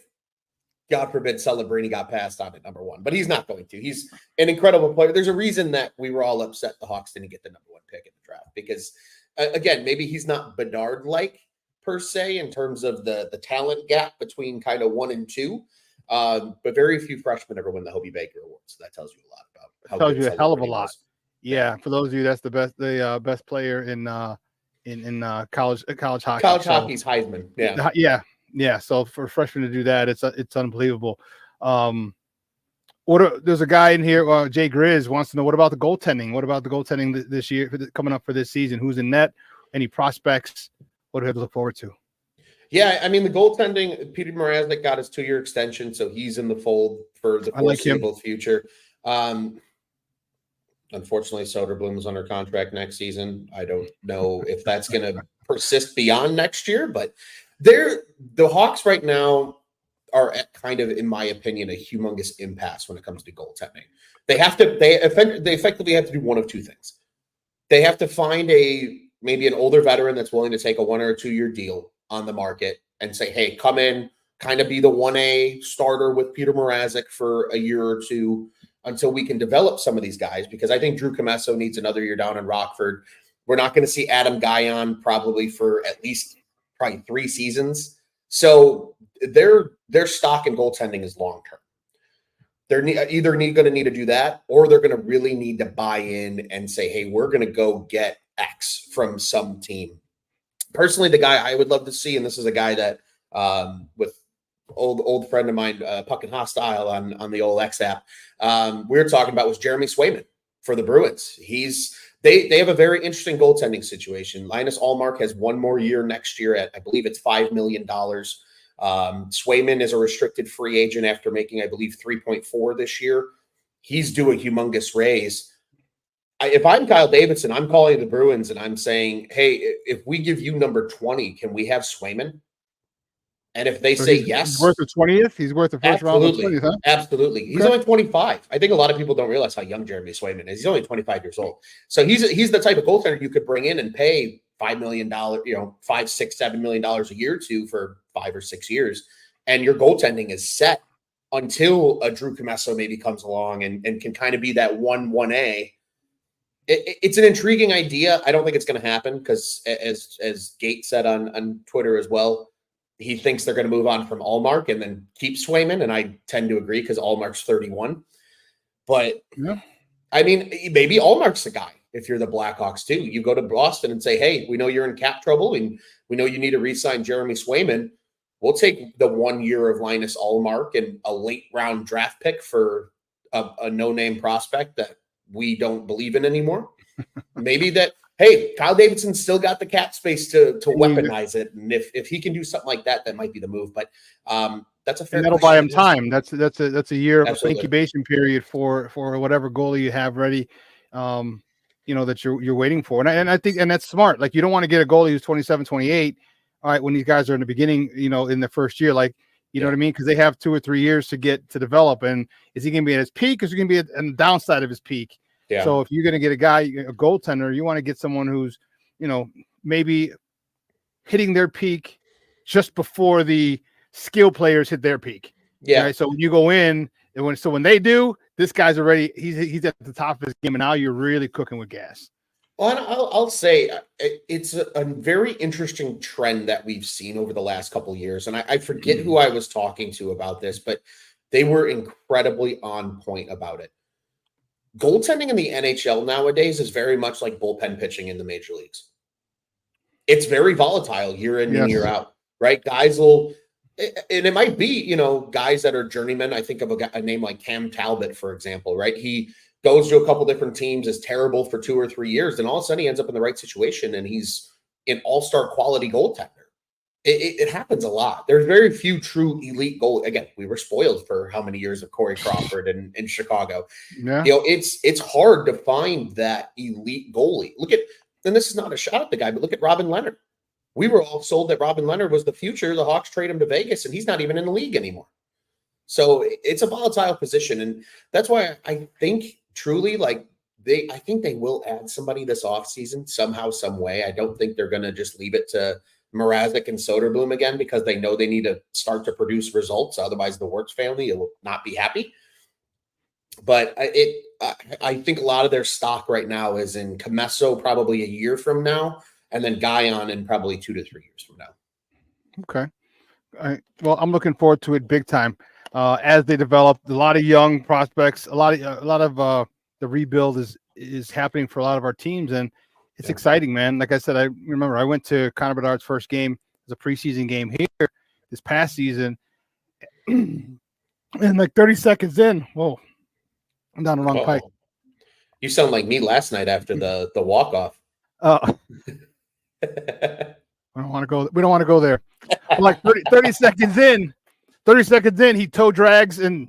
God forbid, Celebrini got passed on at number one. But he's not going to. He's an incredible player. There's a reason that we were all upset the Hawks didn't get the number one pick in the draft because, again, maybe he's not Bedard-like per se in terms of the talent gap between kind of 1 and 2. But very few freshmen ever win the Hobie Baker Award. So that tells you a lot about how tells you a hell of a Celebrini lot. was. Yeah, for those of you, that's the best player in college hockey. College hockey's Heisman. Yeah. Yeah. So for freshmen to do that, it's unbelievable. There's a guy in here, Jay Grizz wants to know, what about the goaltending? What about the goaltending this year, coming up for this season? Who's in net? Any prospects? What do we have to look forward to? Yeah, I mean, the goaltending, Peter Mrazek got his 2-year extension, so he's in the fold for the foreseeable future. Unfortunately, Soderblom is under contract next season. I don't know if that's going to persist beyond next year, but the Hawks right now are at kind of, in my opinion, a humongous impasse when it comes to goaltending. They effectively have to do one of two things. They have to find maybe an older veteran that's willing to take a 1 or 2 year deal on the market and say, hey, come in, kind of be the 1A starter with Peter Mrazek for a year or two until we can develop some of these guys, because I think Drew Comesso needs another year down in Rockford. We're not going to see Adam Guyon probably for at least 3 seasons. So their stock in goaltending is long-term. They're either going to need to do that, or they're going to really need to buy in and say, hey, we're going to go get X from some team. Personally, the guy I would love to see, and this is a guy that with old friend of mine, Puck and Hostile on the old X app, we were talking about, was Jeremy Swayman for the Bruins. They have a very interesting goaltending situation. Linus Ullmark has 1 more year next year at, I believe it's $5 million. Swayman is a restricted free agent after making, I believe, 3.4 this year. He's due a humongous raise. If I'm Kyle Davidson, I'm calling the Bruins and I'm saying, hey, if we give you number 20, can we have Swayman? And if they say yes, he's worth the 20th. He's worth the first round of 20th, huh? Absolutely. He's only 25. I think a lot of people don't realize how young Jeremy Swayman is. He's only 25 years old. So he's the type of goaltender you could bring in and pay $5 million, $5, $6, $7 million a year to for 5 or 6 years. And your goaltending is set until a Drew Comesso maybe comes along and can kind of be that 1A. It's an intriguing idea. I don't think it's going to happen because, as Gate said on Twitter as well, he thinks they're going to move on from Ullmark and then keep Swayman, and I tend to agree because Ullmark's 31. But, I mean, maybe Ullmark's the guy if you're the Blackhawks too. You go to Boston and say, hey, we know you're in cap trouble, and we know you need to re-sign Jeremy Swayman. We'll take the 1 year of Linus Ullmark and a late-round draft pick for a no-name prospect that we don't believe in anymore. Maybe that, hey, Kyle Davidson still got the cap space to weaponize it. And if he can do something like that, that might be the move. But that's a fair and that'll buy him time. That's a year of incubation period for whatever goalie you have ready, that you're waiting for. And I think, and that's smart. Like, you don't want to get a goalie who's 27, 28. All right, when these guys are in the beginning, in the first year, like, you know what I mean? Because they have 2 or 3 years to develop. And is he going to be at his peak, or is he going to be on the downside of his peak? Yeah. So if you're going to get a goaltender, you want to get someone who's, maybe hitting their peak just before the skill players hit their peak. Yeah. Right? So when you go in, and when they do, this guy's already he's at the top of his game, and now you're really cooking with gas. Well, I'll say it's a very interesting trend that we've seen over the last couple of years, and I forget who I was talking to about this, but they were incredibly on point about it. Goaltending in the NHL nowadays is very much like bullpen pitching in the major leagues. It's very volatile year in and year out, right? Guys will, and it might be, guys that are journeymen. I think of a name like Cam Talbot, for example, right? He goes to a couple different teams, is terrible for 2 or 3 years, then all of a sudden he ends up in the right situation and he's an all-star quality goaltender. It happens a lot. There's very few true elite goal. Again, we were spoiled for how many years of Corey Crawford in Chicago. Yeah. It's hard to find that elite goalie. Look at, and this is not a shot at the guy, but look at Robin Leonard. We were all sold that Robin Leonard was the future. The Hawks trade him to Vegas, and he's not even in the league anymore. So it's a volatile position, and that's why I think truly, like, I think they will add somebody this offseason somehow, some way. I don't think they're going to just leave it to Mrazek and Soderblom again, because they know they need to start to produce results. Otherwise, the Wirtz family will not be happy. But I think a lot of their stock right now is in Comesso probably a year from now, and then Guyon in probably 2 to 3 years from now. Okay. All right. Well, I'm looking forward to it big time. As they develop, a lot of young prospects, a lot of the rebuild is happening for a lot of our teams, and it's exciting, man. Like I said, I remember I went to Connor Bedard's first game as a preseason game here this past season, and like 30 seconds in, whoa, I'm down the wrong pipe. You sound like me last night after the walk off. We don't want to go there. Like 30 seconds in. 30 seconds in, he toe drags and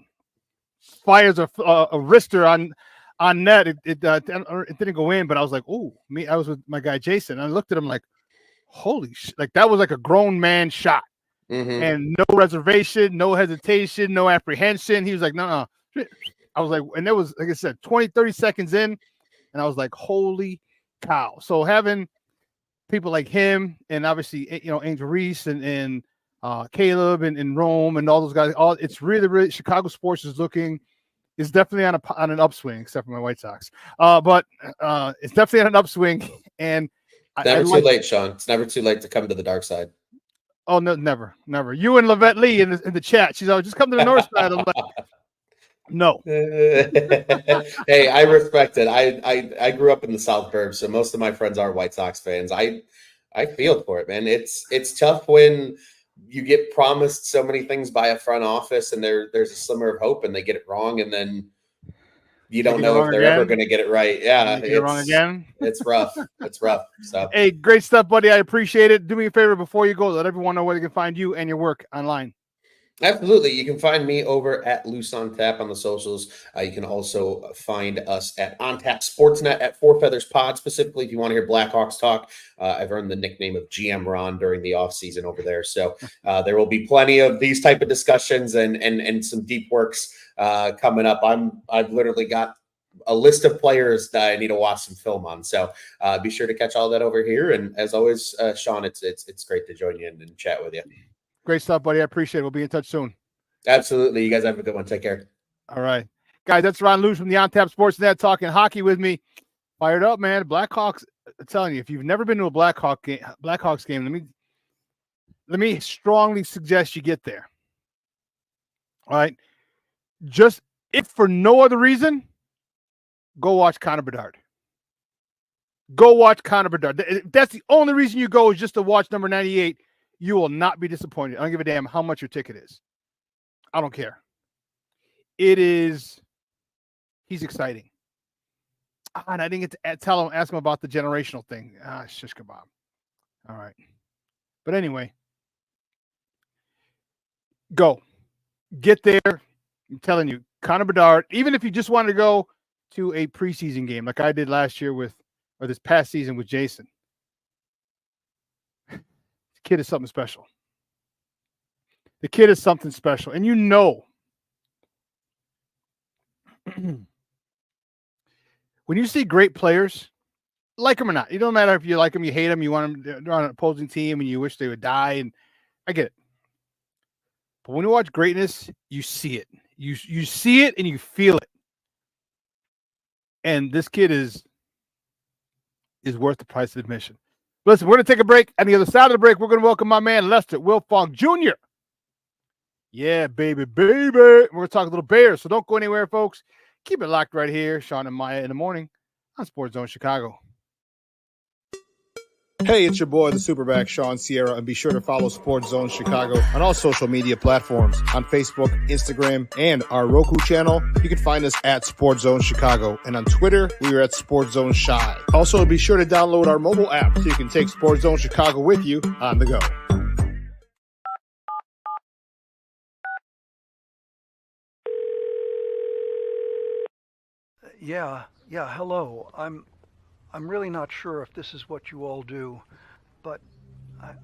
fires a wrister on net. It didn't go in, but I was like, "Oh, me!" I was with my guy Jason. And I looked at him like, "Holy shit!" Like that was like a grown man shot, and no reservation, no hesitation, no apprehension. He was like, "No." I was like, and there was, like I said, 20, 30 seconds in, and I was like, "Holy cow!" So having people like him, and obviously, Angel Reese and Caleb and Rome and all those guys, it's really Chicago sports is definitely on an upswing, except for my White Sox. But it's definitely on an upswing, and never too late, Shawn. It's never too late to come to the dark side. Oh no, never. You and Lavette Lee in the chat. She's always just come to the north side. I'm like, no. Hey, I respect it. I grew up in the South Burbs, so most of my friends are White Sox fans. I feel for it, man. It's tough when you get promised so many things by a front office and there's a slimmer of hope and they get it wrong, and then you don't know if they're ever going to get it right. Yeah, it's wrong again. It's rough. It's rough. So hey, great stuff, buddy. I appreciate it. Do me a favor before you go. Let everyone know where they can find you and your work online. Absolutely. You can find me over at Luce on Tap on the socials. You can also find us at On Tap Sportsnet at Four Feathers Pod, specifically if you want to hear Blackhawks talk. I've earned the nickname of GM Ron during the offseason over there. So there will be plenty of these type of discussions and some deep works coming up. I've literally got a list of players that I need to watch some film on. So be sure to catch all that over here. And as always, Shawn, it's great to join you and chat with you. Great stuff, buddy. I appreciate it. We'll be in touch soon. Absolutely. You guys have a good one. Take care. All right. Guys, that's Ron Luce from the On Tap Sportsnet talking hockey with me. Fired up, man. Blackhawks, I'm telling you, if you've never been to a Blackhawks game, let me strongly suggest you get there. All right. Just if for no other reason, go watch Connor Bedard. Go watch Connor Bedard. If that's the only reason you go, is just to watch number 98. You will not be disappointed. I don't give a damn how much your ticket is. I don't care. He's exciting. And I didn't get to ask him about the generational thing. Shish kebab. All right. But anyway, go. Get there. I'm telling you, Connor Bedard, even if you just wanted to go to a preseason game like I did last year or this past season with Jason, kid is something special. The kid is something special. And when you see great players, like them or not, it don't matter if you like them, you hate them, you want them, they're on an opposing team and you wish they would die. And I get it. But when you watch greatness, you see it. You see it and you feel it. And this kid is worth the price of admission. Listen, we're going to take a break. On the other side of the break, we're going to welcome my man, Lester Wiltfong Jr. Yeah, baby. We're going to talk a little Bears, so don't go anywhere, folks. Keep it locked right here. Shawn and Maya in the morning on Sports Zone Chicago. Hey, it's your boy, the SuperBack, Shawn Sierra, and be sure to follow Sports Zone Chicago on all social media platforms, on Facebook, Instagram, and our Roku channel. You can find us at Sports Zone Chicago, and on Twitter, we are at Sports Zone Shy. Also, be sure to download our mobile app so you can take Sports Zone Chicago with you on the go. Yeah, hello. I'm really not sure if this is what you all do, but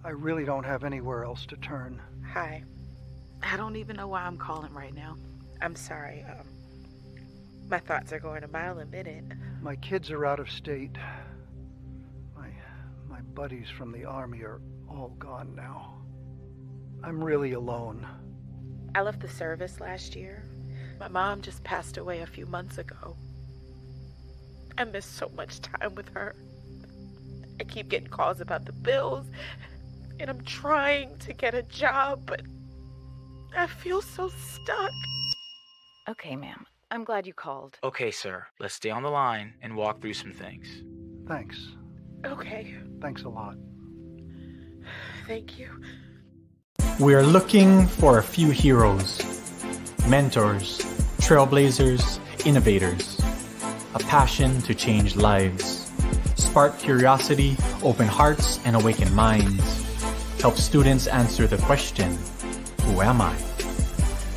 I really don't have anywhere else to turn. Hi. I don't even know why I'm calling right now. I'm sorry. My thoughts are going a mile a minute. My kids are out of state. My buddies from the army are all gone now. I'm really alone. I left the service last year. My mom just passed away a few months ago. I miss so much time with her. I keep getting calls about the bills, and I'm trying to get a job, but I feel so stuck. Okay, ma'am. I'm glad you called. Okay, sir. Let's stay on the line and walk through some things. Thanks. Okay. Thanks a lot. Thank you. We are looking for a few heroes, mentors, trailblazers, innovators. A passion to change lives, spark curiosity, open hearts, and awaken minds. Help students answer the question, who am I?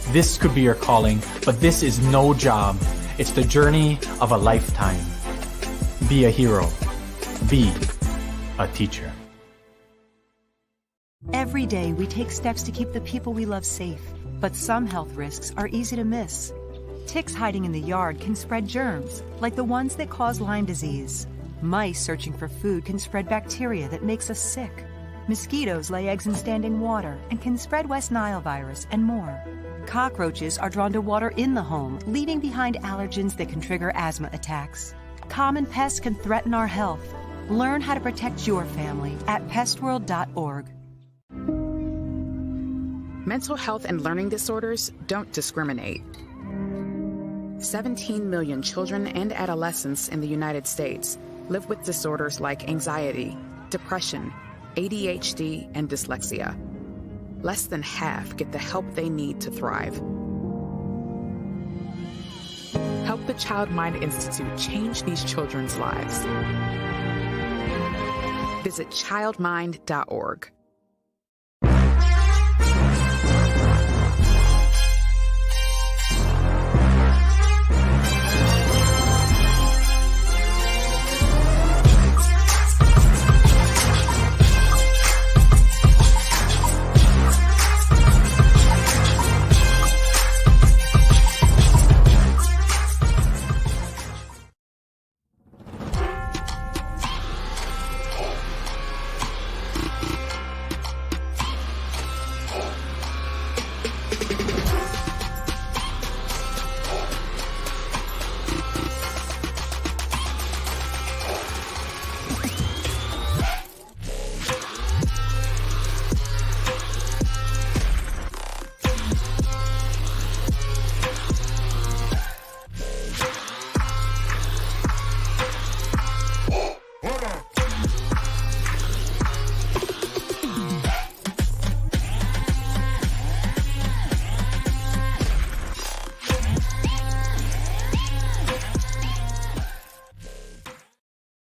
This could be your calling, but this is no job. It's the journey of a lifetime. Be a hero. Be a teacher. Every day we take steps to keep the people we love safe, but some health risks are easy to miss. Ticks hiding in the yard can spread germs, like the ones that cause Lyme disease. Mice searching for food can spread bacteria that makes us sick. Mosquitoes lay eggs in standing water and can spread West Nile virus and more. Cockroaches are drawn to water in the home, leaving behind allergens that can trigger asthma attacks. Common pests can threaten our health. Learn how to protect your family at pestworld.org. Mental health and learning disorders don't discriminate. 17 million children and adolescents in the United States live with disorders like anxiety, depression, ADHD, and dyslexia. Less than half get the help they need to thrive. Help the Child Mind Institute change these children's lives. Visit childmind.org.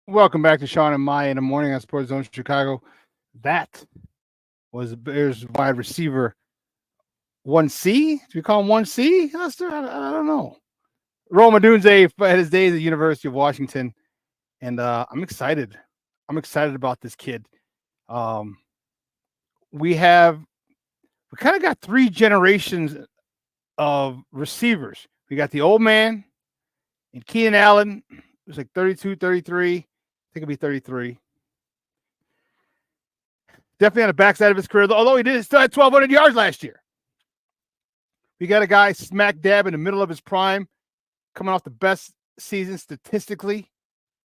Welcome back to Shawn and Maya in the morning on Sports Zone Chicago. That was Bears wide receiver 1C. Do we call him 1C, Lester? I don't know. Rome Odunze had his days at the University of Washington, and I'm excited. I'm excited about this kid. We kind of got three generations of receivers. We got the old man and Keenan Allen. It was like 32, 33. I think it'll be 33. Definitely on the backside of his career, although he still had 1,200 yards last year. We got a guy smack dab in the middle of his prime, coming off the best season statistically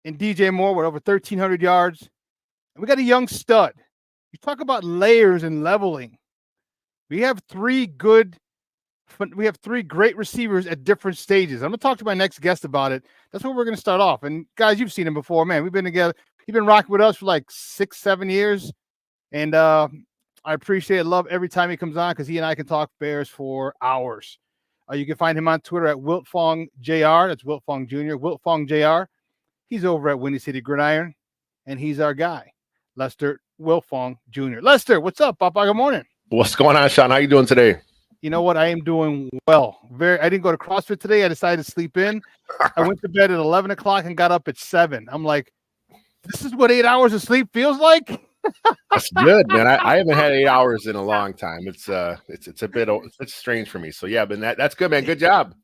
in DJ Moore with over 1,300 yards. And we got a young stud. You talk about layers and leveling. We have three great receivers at different stages. I'm going to talk to my next guest about it. That's where we're going to start off. And guys, you've seen him before, man. We've been together. He's been rocking with us for like 6-7 years, and I appreciate and love every time he comes on because he and I can talk Bears for hours. You can find him on Twitter at Wiltfong Jr. That's Wiltfong Jr. Wiltfong Jr. He's over at Windy City Gridiron, and he's our guy, Lester Wiltfong Jr. Lester, what's up, Papa? Good morning. What's going on, Shawn? How you doing today? You know what? I am doing well. I didn't go to CrossFit today. I decided to sleep in. I went to bed at 11 o'clock and got up at 7. I'm like, this is what 8 hours of sleep feels like? That's good, man. I haven't had 8 hours in a long time. It's a bit strange for me. So yeah, but that's good, man. Good job.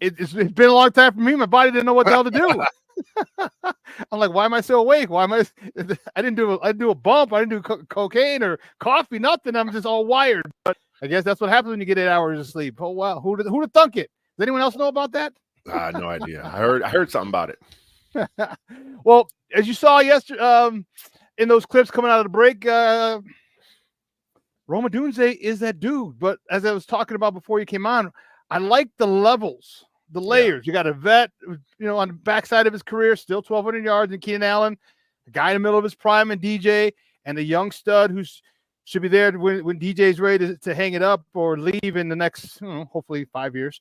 It's been a long time for me. My body didn't know what the hell to do. I'm like, why am I so awake? I didn't do a bump. I didn't do cocaine or coffee, nothing. I'm just all wired. But I guess that's what happens when you get 8 hours of sleep. Oh wow, who'd have thunk it? Does anyone else know about that? No idea. I heard something about it. Well, as you saw yesterday, in those clips coming out of the break, Roma Dunze is that dude. But as I was talking about before you came on, I like the levels, the layers. Yeah. You got a vet, on the backside of his career, still 1,200 yards in Keenan Allen, a guy in the middle of his prime in DJ, and a young stud who should be there when DJ's ready to hang it up or leave in the next, hopefully 5 years.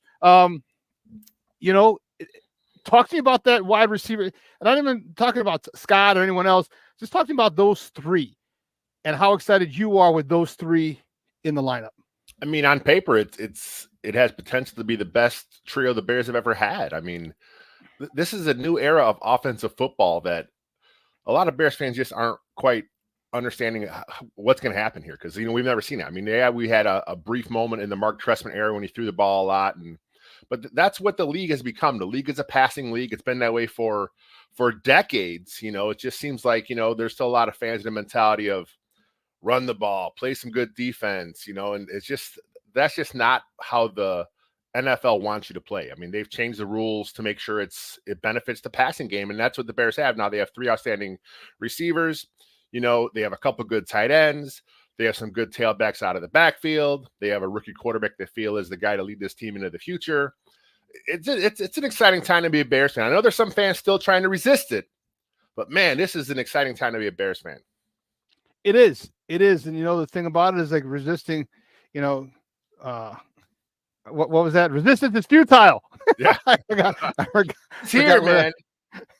Talk to me about that wide receiver. And I'm not even talking about Scott or anyone else. Just talking about those three and how excited you are with those three in the lineup. I mean, on paper, it has potential to be the best trio the Bears have ever had. I mean, this is a new era of offensive football that a lot of Bears fans just aren't quite understanding what's going to happen here because, we've never seen it. I mean, we had a brief moment in the Mark Trestman era when he threw the ball a lot, but that's what the league has become. The league is a passing league. It's been that way for decades. It just seems like, there's still a lot of fans in the mentality of run the ball, play some good defense, and that's just not how the NFL wants you to play. I mean, they've changed the rules to make sure it benefits the passing game, and that's what the Bears have. Now they have 3 outstanding receivers. They have a couple good tight ends. They have some good tailbacks out of the backfield. They have a rookie quarterback they feel is the guy to lead this team into the future. It's an exciting time to be a Bears fan. I know there's some fans still trying to resist it, but man, this is an exciting time to be a Bears fan. It is. And the thing about it is like resisting, what was that? Resistance is futile. Yeah. I forgot. It's here, man.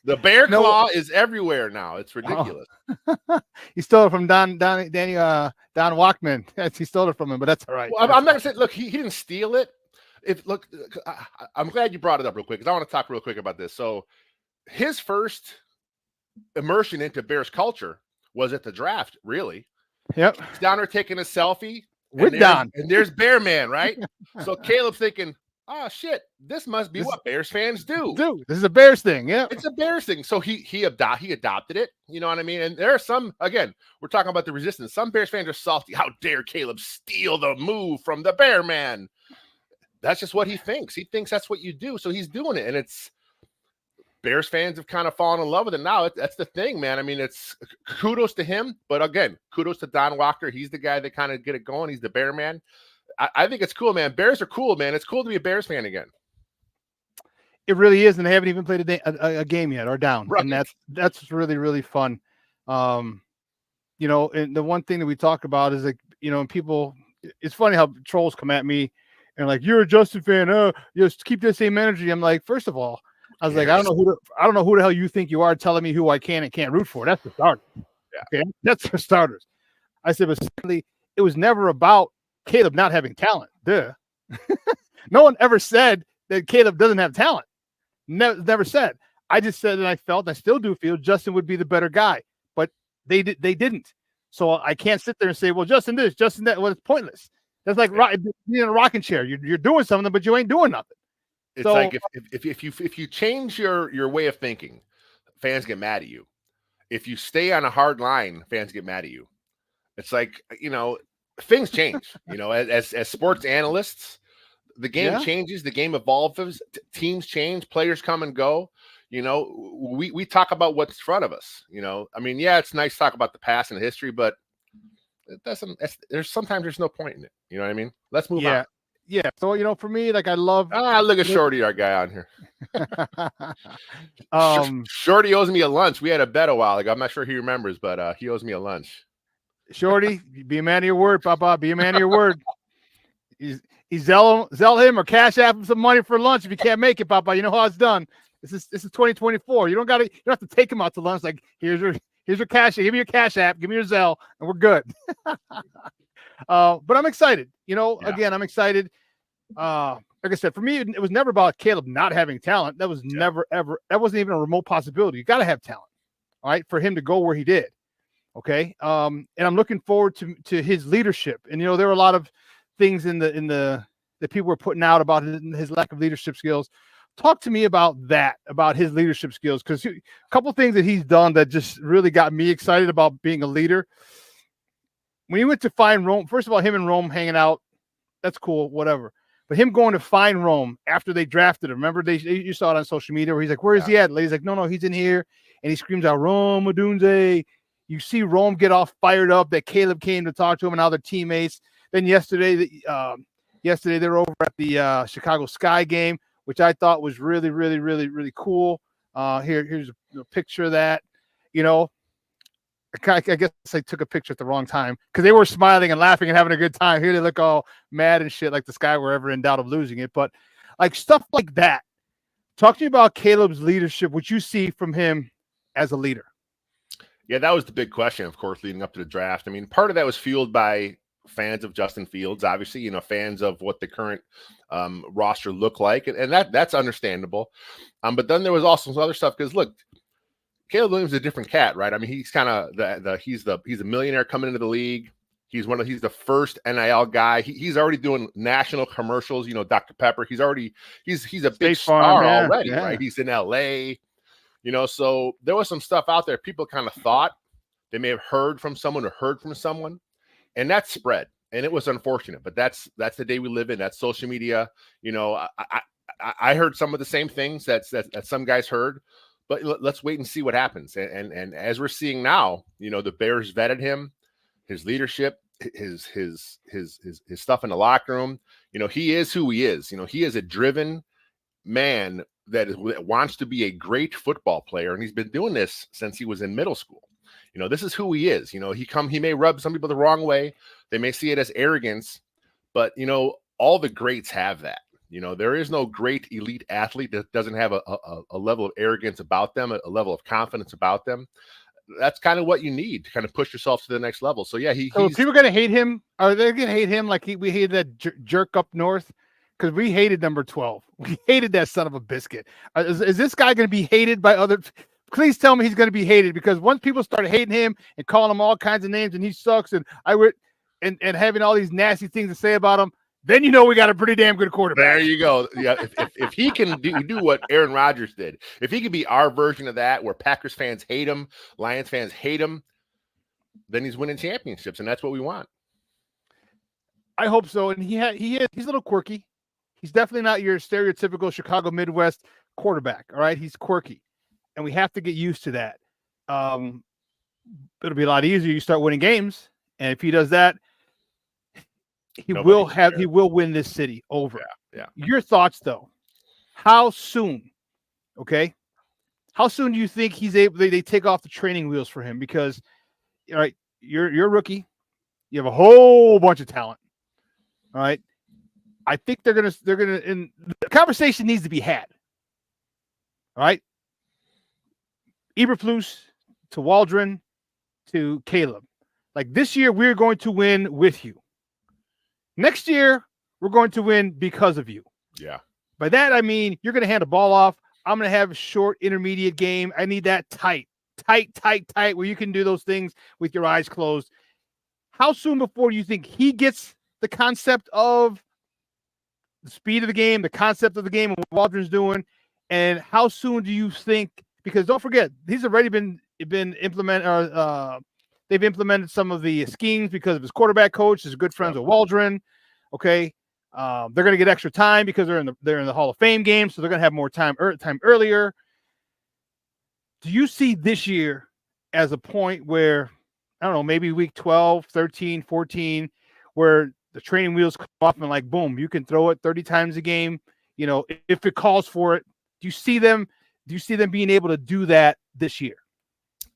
The bear claw is everywhere now. It's ridiculous. Oh. He stole it from Don Walkman. He stole it from him, but that's all right. Well, I'm not gonna say. Look, he didn't steal it. I'm glad you brought it up real quick because I want to talk real quick about this. So, his first immersion into Bears culture was at the draft. Really? Yep. He's down there taking a selfie with Don, and there's Bear Man, right? So Caleb's thinking, oh shit, this must be what Bears fans do. This is a Bears thing, yeah. It's a Bears thing. So he adopted it. You know what I mean? And there are some, again, we're talking about the resistance. Some Bears fans are salty. How dare Caleb steal the move from the Bear Man? That's just what he thinks. He thinks that's what you do. So he's doing it. And it's Bears fans have kind of fallen in love with it now. That's the thing, man. I mean, it's kudos to him. But again, kudos to Don Walker. He's the guy that kind of get it going. He's the Bear Man. I think it's cool, man. Bears are cool, man. It's cool to be a Bears fan again. It really is, and they haven't even played a game yet or down, right. And that's really, really fun. And the one thing that we talk about is like, and people, it's funny how trolls come at me and like, you're a Justin fan, just keep the same energy. I'm like, first of all, I was like, I don't know who the hell you think you are telling me who I can and can't root for. That's the starter. Yeah. Okay, that's the starters. I said, but secondly, it was never about Caleb not having talent. Duh. No one ever said that Caleb doesn't have talent. Never said. I just said, and I felt, I still do feel Justin would be the better guy, but they didn't. So I can't sit there and say, well, Justin this, Justin that. Well, it's pointless. That's like being in a rocking chair. You're doing something, but you ain't doing nothing. It's like if you change your way of thinking, fans get mad at you. If you stay on a hard line, fans get mad at you. It's like, things change. As sports analysts, the game changes, the game evolves, teams change, players come and go. We talk about what's in front of us. I mean, it's nice to talk about the past and the history, but it doesn't. Sometimes there's no point in it. You know what I mean? Let's move on. yeah. So for me, like I love. Look at Shorty, our guy on here. um, Shorty owes me a lunch. We had a bet a while ago. I'm not sure he remembers, but he owes me a lunch. Shorty, be a man of your word, Papa. Be a man of your word. He's zell him or cash app him some money for lunch if you can't make it, Papa. You know how it's done. This is 2024. You don't have to take him out to lunch. Like here's your cash. Give me your cash app. Give me your Zelle, and we're good. But I'm excited. Again, I'm excited. Like I said, for me, it was never about Caleb not having talent. That was never, ever, that wasn't even a remote possibility. You got to have talent, all right, for him to go where he did. Okay. And I'm looking forward to his leadership. And, there were a lot of things that people were putting out about his lack of leadership skills. Talk to me about that, about his leadership skills, because a couple things that he's done that just really got me excited about being a leader. When he went to find Rome, first of all, him and Rome hanging out, that's cool, whatever. But him going to find Rome after they drafted him, remember you saw it on social media where he's like, "Where is he at?" He's like, "No, he's in here," and he screams out, "Rome Odunze." You see Rome get all fired up that Caleb came to talk to him and all their teammates. Then yesterday they were over at the Chicago Sky game, which I thought was really, really, really, really cool. Here's a picture of that. I guess I took a picture at the wrong time because they were smiling and laughing and having a good time. Here they look all mad and shit like the Sky were ever in doubt of losing it. But like stuff like that. Talk to me about Caleb's leadership, what you see from him as a leader. Yeah, that was the big question, of course, leading up to the draft. I mean, part of that was fueled by fans of Justin Fields, obviously, fans of what the current roster looked like. And that's understandable. But then there was also some other stuff because, look, Caleb Williams is a different cat, right? I mean, he's kind of he's a millionaire coming into the league. He's the first NIL guy. He's already doing national commercials. Dr. Pepper. He's a big star already, right? He's in LA. So there was some stuff out there. People kind of thought they may have heard from someone or heard from someone, and that spread. And it was unfortunate, but that's the day we live in. That's social media. I heard some of the same things that some guys heard. But let's wait and see what happens. And as we're seeing now, the Bears vetted him, his leadership, his stuff in the locker room. He is who he is. He is a driven man that wants to be a great football player, and he's been doing this since he was in middle school. This is who he is. He may rub some people the wrong way. They may see it as arrogance, but all the greats have that. There is no great elite athlete that doesn't have a level of arrogance about them, a level of confidence about them. That's kind of what you need to kind of push yourself to the next level. So yeah, so people are going to hate him. Are they going to hate him like we hated that jerk up north? Because we hated number 12. We hated that son of a biscuit. Is this guy going to be hated by other? Please tell me he's going to be hated, because once people started hating him and calling him all kinds of names and he sucks and and having all these nasty things to say about him, then we got a pretty damn good quarterback. There you go. Yeah, if he can do what Aaron Rodgers did, if he could be our version of that, where Packers fans hate him, Lions fans hate him, then he's winning championships, and that's what we want. I hope so. And he's a little quirky. He's definitely not your stereotypical Chicago Midwest quarterback. All right, he's quirky, and we have to get used to that. It'll be a lot easier. You start winning games, and if he does that, he will win this city over. Yeah. Your thoughts, though? How soon? Okay, how soon do you think he's able? They take off the training wheels for him, because, all right, you're a rookie. You have a whole bunch of talent. All right, I think they're gonna. And the conversation needs to be had. All right, Eberflus to Waldron to Caleb. Like, this year, we're going to win with you. Next year, we're going to win because of you. Yeah. By that, I mean, you're going to hand the ball off. I'm going to have a short, intermediate game. I need that tight, where you can do those things with your eyes closed. How soon before you think he gets the concept of the speed of the game, the concept of the game, and what Waldron's doing? And how soon do you think, because don't forget, he's already been implemented, they've implemented some of the schemes because of his quarterback coach, his good friends with Waldron. Okay. They're going to get extra time because they're in the Hall of Fame game. So they're going to have more time earlier. Do you see this year as a point where, I don't know, maybe week 12, 13, 14, where the training wheels come off and like, boom, you can throw it 30 times a game. You know, if it calls for it. Do you see them being able to do that this year?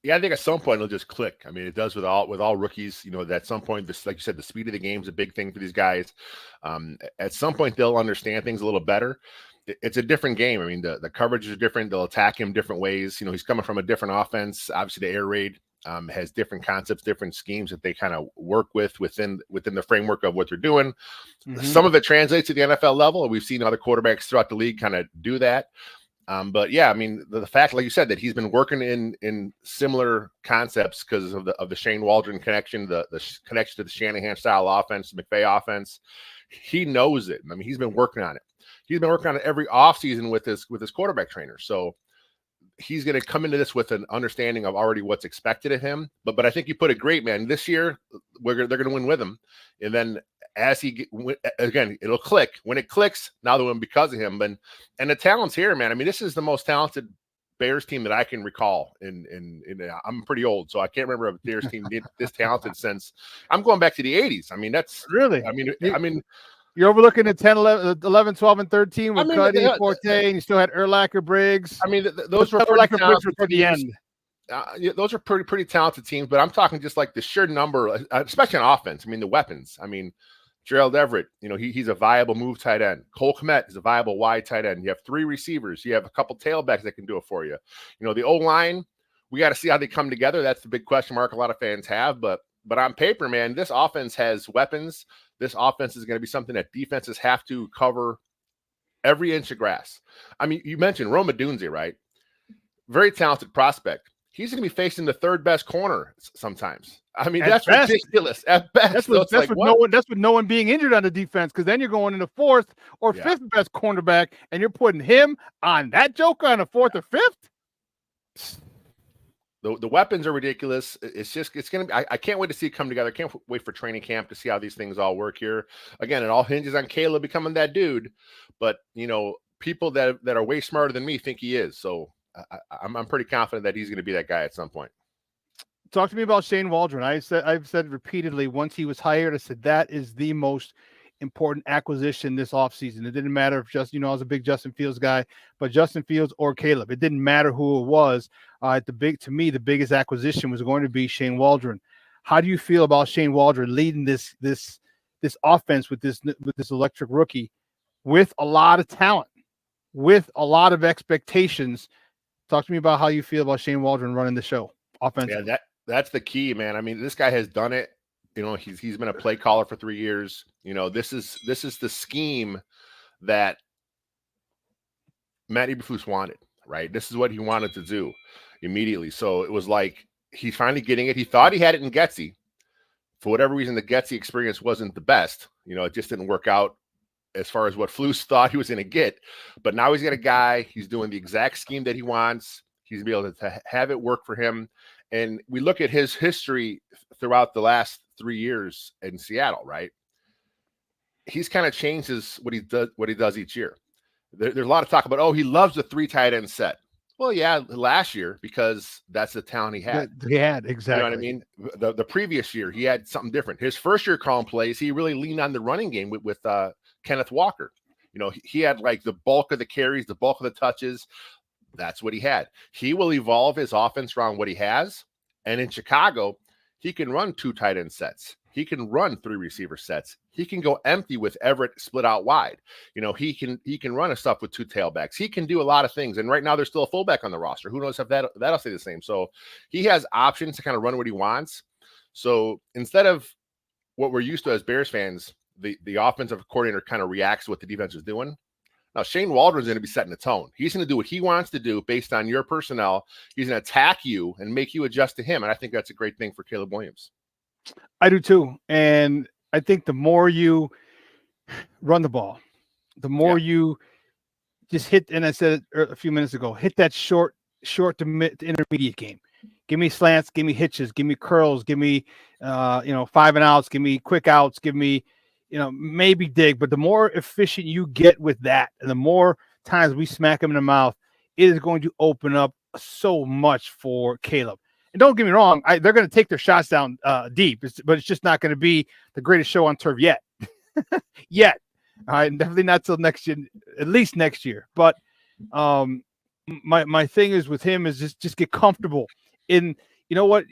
Yeah, I think at some point it'll just click. I mean, it does with all rookies. You know, at some point, this, like you said, the speed of the game is a big thing for these guys. At some point, they'll understand things a little better. It's a different game. I mean, the coverages are different. They'll attack him different ways. You know, he's coming from a different offense. Obviously, the air raid has different concepts, different schemes that they kind of work within the framework of what they're doing. Mm-hmm. Some of it translates to the NFL level. We've seen other quarterbacks throughout the league kind of do that. But yeah, I mean, the fact, like you said, that he's been working in similar concepts because of the Shane Waldron connection, the connection to the Shanahan style offense, the McVay offense. He knows it. I mean, he's been working on it. He's been working on it every offseason with his quarterback trainer. So he's going to come into this with an understanding of already what's expected of him. But I think you put it great, man. This year, they're going to win with him, and then as again, it'll click. When it clicks, now they win because of him. And the talent's here, man. I mean, this is the most talented Bears team that I can recall. I'm pretty old, so I can't remember a Bears team this talented since I'm going back to the 80s. I mean, that's really. I mean, you're overlooking the 10, 11, 12, and 13 with Cuddy, Forte, and you still had Urlacher, Briggs. I mean, those were Urlacher, Briggs were to the end. Those are pretty talented teams, but I'm talking just like the sheer number, especially on offense. I mean, the weapons. I mean, Gerald Everett, you know, he's a viable move tight end. Cole Kmet is a viable wide tight end. You have 3 receivers. You have a couple tailbacks that can do it for you. You know, the O-line, we got to see how they come together. That's the big question mark a lot of fans have. But on paper, man, this offense has weapons. This offense is going to be something that defenses have to cover every inch of grass. I mean, you mentioned Rome Odunze, right? Very talented prospect. He's going to be facing the third best corner sometimes. I mean, that's ridiculous at best. That's with no one being injured on the defense, because then you're going into fourth or fifth best cornerback, and you're putting him on that joker on the fourth or fifth. The weapons are ridiculous. It's going to be. I can't wait to see it come together. I can't wait for training camp to see how these things all work here. Again, it all hinges on Caleb becoming that dude. But you know, people that are way smarter than me think he is. So I'm pretty confident that he's going to be that guy at some point. Talk to me about Shane Waldron. I've said repeatedly, once he was hired, I said that is the most important acquisition this offseason. It didn't matter if I was a big Justin Fields guy, but Justin Fields or Caleb, it didn't matter who it was. To me, the biggest acquisition was going to be Shane Waldron. How do you feel about Shane Waldron leading this offense with this electric rookie, with a lot of talent, with a lot of expectations? Talk to me about how you feel about Shane Waldron running the show offensively. Yeah, that's the key, man. I mean, this guy has done it. You know, he's been a play caller for 3 years. You know, this is the scheme that Matt Eberflus wanted, right? This is what he wanted to do immediately. So it was like he's finally getting it. He thought he had it in Getsy. For whatever reason, the Getsy experience wasn't the best. You know, it just didn't work out as far as what Flus thought he was going to get. But now he's got a guy. He's doing the exact scheme that he wants. He's going to be able to have it work for him. And we look at his history throughout the last 3 years in Seattle, right? He's kind of changed what he does each year. There's a lot of talk about, he loves the 3 tight end set. Well, yeah, last year, because that's the talent he had. He had, exactly. You know what I mean? The previous year, he had something different. His first year calling plays, he really leaned on the running game with Kenneth Walker. You know, he had like the bulk of the carries, the bulk of the touches. That's what he had. He will evolve his offense around what he has. And in Chicago, he can run 2 tight end sets. He can run 3 receiver sets. He can go empty with Everett split out wide. You know, he can run a stuff with 2 tailbacks. He can do a lot of things. And right now there's still a fullback on the roster. Who knows if that'll stay the same. So he has options to kind of run what he wants. So instead of what we're used to as Bears fans, the offensive coordinator kind of reacts to what the defense is doing. Now, Shane Waldron's going to be setting the tone. He's going to do what he wants to do based on your personnel. He's going to attack you and make you adjust to him. And I think that's a great thing for Caleb Williams. I do too. And I think the more you run the ball, the more you just hit, and I said it a few minutes ago, hit that short to intermediate game. Give me slants, give me hitches, give me curls, give me 5 and outs, give me quick outs, give me maybe dig, but the more efficient you get with that, and the more times we smack him in the mouth, it is going to open up so much for Caleb. And don't get me wrong, they're going to take their shots down deep, but it's just not going to be the greatest show on turf yet. yet. All right, definitely not till next year, at least next year. But my thing is with him is just get comfortable in, you know what,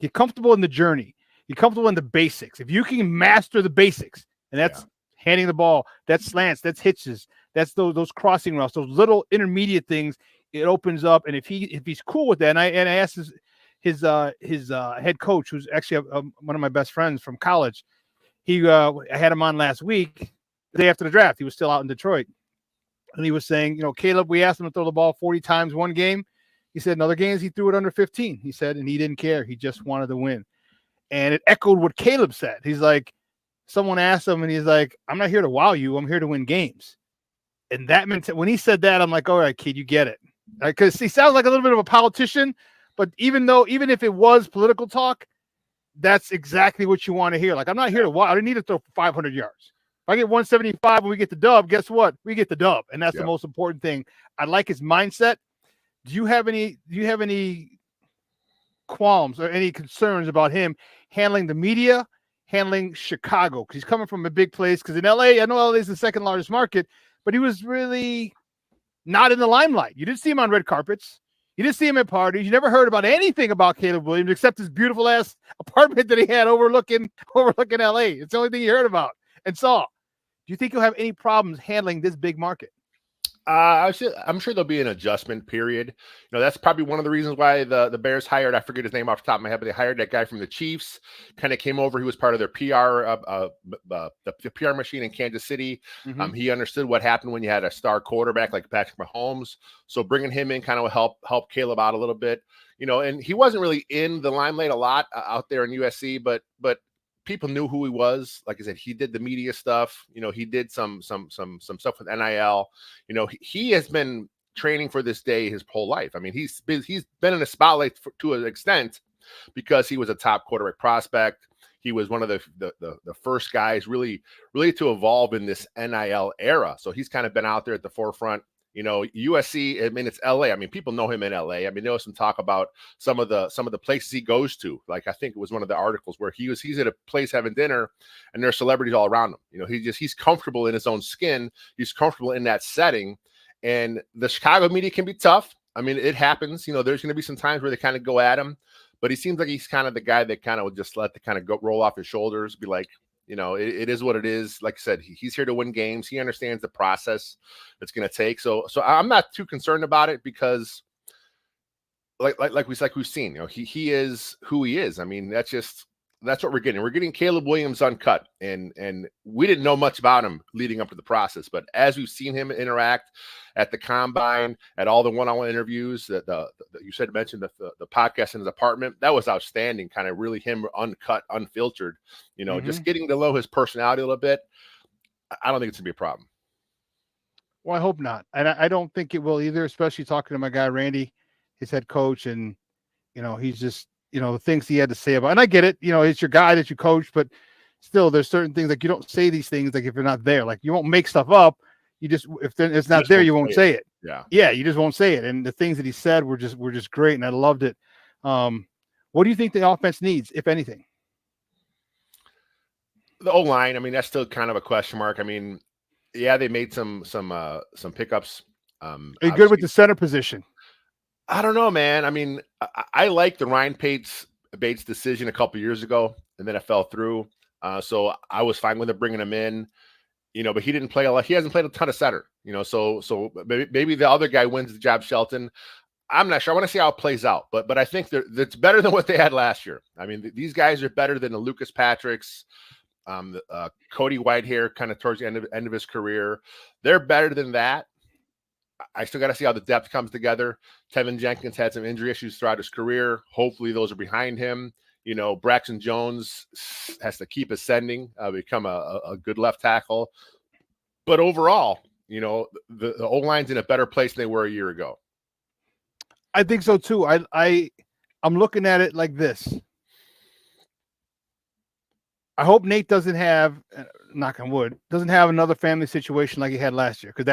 get comfortable in the journey. Get comfortable in the basics. If you can master the basics, and that's handing the ball, that's slants, that's hitches, that's those crossing routes, those little intermediate things, it opens up. And if he's cool with that, and I asked his head coach, who's actually one of my best friends from college, I had him on last week, the day after the draft. He was still out in Detroit. And he was saying, you know, Caleb, we asked him to throw the ball 40 times one game. He said in other games he threw it under 15. He said, and he didn't care. He just wanted to win. And it echoed what Caleb said. He's like, someone asked him, and he's like, I'm not here to wow you. I'm here to win games. And that meant when he said that, I'm like, all right, kid, you get it. Because he sounds like a little bit of a politician, but even if it was political talk, that's exactly what you want to hear. Like, I'm not here to wow. I didn't need to throw 500 yards. If I get 175 when we get the dub, guess what? We get the dub. And that's the most important thing. I like his mindset. Do you have any qualms or any concerns about him handling the media, handling Chicago? Because he's coming from a big place. Because in LA, I know LA is the second largest market, but he was really not in the limelight. You didn't see him on red carpets. You didn't see him at parties. You never heard about anything about Caleb Williams except his beautiful ass apartment that he had overlooking LA. It's the only thing you heard about and saw. Do you think he'll have any problems handling this big market? I'm sure there'll be an adjustment period. You know, that's probably one of the reasons why the Bears hired, I forget his name off the top of my head, but they hired that guy from the Chiefs, kind of came over. He was part of their PR, the PR machine in Kansas City. Mm-hmm. He understood what happened when you had a star quarterback like Patrick Mahomes. So bringing him in kind of help Caleb out a little bit, you know, and he wasn't really in the limelight a lot out there in USC, but people knew who he was. Like I said, he did the media stuff. You know, he did some stuff with NIL. You know, he has been training for this day his whole life. I mean, he's been in the spotlight to an extent because he was a top quarterback prospect. He was one of the first guys really to evolve in this NIL era. So he's kind of been out there at the forefront. You know, USC, I mean, it's LA. I mean, people know him in LA. I mean, there was some talk about some of the places he goes to. Like, I think it was one of the articles where he's at a place having dinner and there's celebrities all around him. You know, he's comfortable in his own skin. He's comfortable in that setting. And the Chicago media can be tough. I mean, it happens. You know, there's going to be some times where they kind of go at him, but he seems like he's kind of the guy that kind of would just let the kind of go roll off his shoulders, be like, you know, it is what it is. Like I said, he's here to win games. He understands the process it's going to take. So I'm not too concerned about it because, like we've seen, you know, he is who he is. I mean, that's what we're getting. We're getting Caleb Williams uncut, and we didn't know much about him leading up to the process. But as we've seen him interact at the combine, at all the one-on-one interviews, that you mentioned the podcast in his apartment, that was outstanding. Kind of really him uncut, unfiltered. You know, just getting to know his personality a little bit. I don't think it's gonna be a problem. Well, I hope not, and I don't think it will either. Especially talking to my guy Randy, his head coach, and you know, he's just, you know, the things he had to say about, and I get it, you know, it's your guy that you coach, but still there's certain things like you don't say these things like if you're not there. Like, you won't make stuff up. You just, if it's not there, you won't say it. Yeah, you just won't say it. And the things that he said were just great, and I loved it. What do you think the offense needs, if anything? The O-line, I mean, that's still kind of a question mark. I mean, yeah, they made some pickups. Are you good with the center position? I don't know, man. I mean, I like the Ryan Bates decision a couple years ago, and then it fell through. So I was fine with it bringing him in, you know, but he didn't play a lot. He hasn't played a ton of center, you know, so maybe the other guy wins the job, Shelton. I'm not sure. I want to see how it plays out, but I think that's better than what they had last year. I mean, these guys are better than the Lucas Patricks, Cody Whitehair, kind of towards the end of his career. They're better than that. I still got to see how the depth comes together. Tevinjenkins had some injury issues throughout his career. Hopefully those are behind him. You know, Braxton Jones has to keep ascending, become a good left tackle. But overall, you know, the O-line's in a better place than they were a year ago. I think so too. I'm looking at it like this. I hope Nate doesn't have, knock on wood, doesn't have another family situation like he had last year, because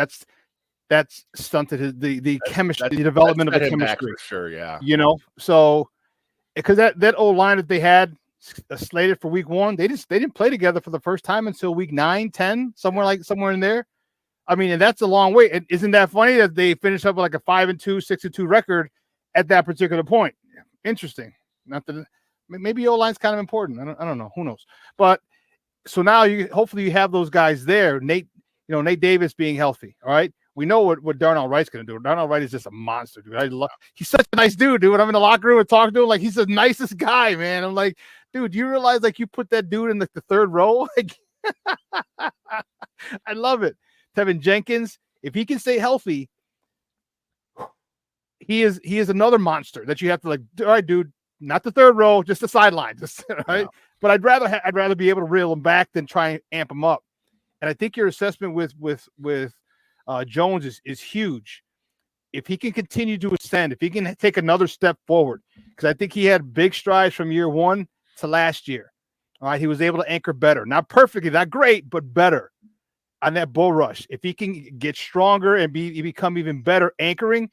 that's stunted the chemistry, the development of the chemistry. For sure, yeah. You know, so because that old line that they had slated for week 1. They didn't play together for the first time until week 9, 10, somewhere in there. I mean, and that's a long way. And isn't that funny that they finished up with like a 5-2, 6-2 record at that particular point? Interesting. Not that maybe O-line's kind of important. I don't know. Who knows? But so now hopefully you have those guys there. Nate Davis being healthy. All right. We know what Darnell Wright's going to do. Darnell Wright is just a monster, dude. He's such a nice dude, dude. When I'm in the locker room and talking to him, like, he's the nicest guy, man. I'm like, dude, do you realize like you put that dude in the third row? Like, I love it. Tevinjenkins, if he can stay healthy, he is another monster that you have to, like, all right, dude, not the third row, just the sideline, just right. Yeah. But I'd rather be able to reel him back than try and amp him up. And I think your assessment with Jones is huge. If he can continue to ascend, if he can take another step forward, because I think he had big strides from year 1 to last year. All right, he was able to anchor better, not perfectly, not great, but better on that bull rush. If he can get stronger and become even better anchoring,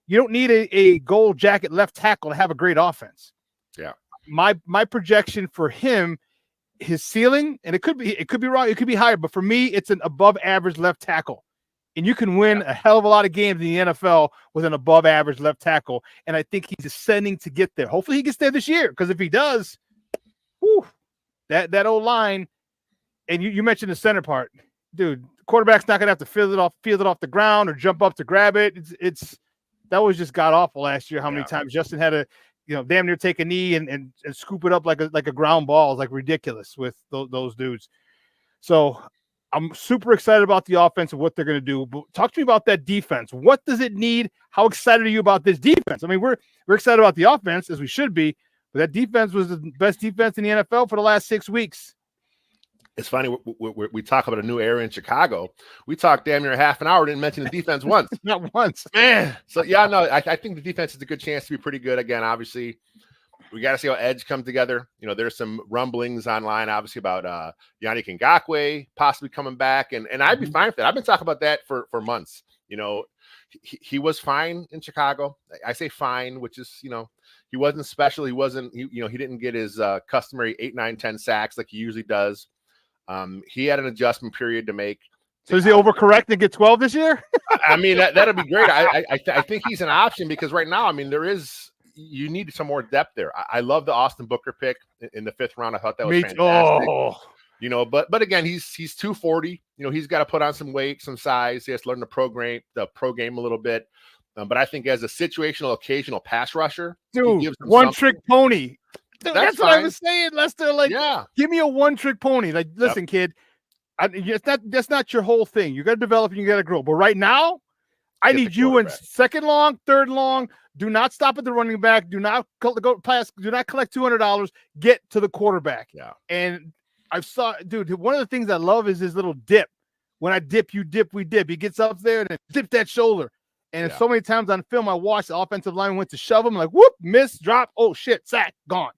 you don't need a gold jacket left tackle to have a great offense. Yeah. My projection for him, his ceiling, and it could be wrong, it could be higher, but for me, it's an above average left tackle. And you can win a hell of a lot of games in the NFL with an above average left tackle. And I think he's ascending to get there. Hopefully he gets there this year, because if he does, whew, that old line, and you mentioned the center part. Dude, the quarterback's not gonna have to field it off the ground or jump up to grab it. That was just god awful last year. How many times Justin had to, damn near take a knee and scoop it up like a ground ball. It's like ridiculous with those dudes. So I'm super excited about the offense and what they're going to do. But talk to me about that defense. What does it need? How excited are you about this defense? I mean, we're excited about the offense, as we should be, but that defense was the best defense in the NFL for the last 6 weeks. It's funny, we talk about a new era in Chicago. We talked damn near half an hour, didn't mention the defense once. Not once. Man. So, yeah, no, I think the defense is a good chance to be pretty good. Again, obviously, we got to see how edge come together. There's some rumblings online, obviously, about Yannick Ngakoue possibly coming back, and I'd be fine with that. I've been talking about that for months. He was fine in Chicago. I say fine, which is, he wasn't special. He wasn't, he didn't get his customary 8, 9, 10 sacks like he usually does. He had an adjustment period to make. So is he overcorrect and get 12 this year? I mean, that'd be great. I think he's an option, because right now, I mean, you need some more depth there. I love the Austin Booker pick in the 5th round. I thought that was fantastic. But again, he's 240. He's got to put on some weight, some size. He has to learn the pro game a little bit. But I think as a situational, occasional pass rusher, dude, one-trick pony. Dude, that's what I was saying, Lester. Like, give me a one-trick pony. Like, listen, kid, that's not your whole thing. You got to develop and you got to grow. But right now, I need you in second long, third long. Do not stop at the running back. Do not go pass. Do not collect $200. Get to the quarterback. Yeah. And dude, one of the things I love is his little dip. When I dip, you dip, we dip. He gets up there and dip that shoulder. And so many times on film, I watched the offensive line went to shove him, like, whoop, miss, drop, oh shit, sack, gone.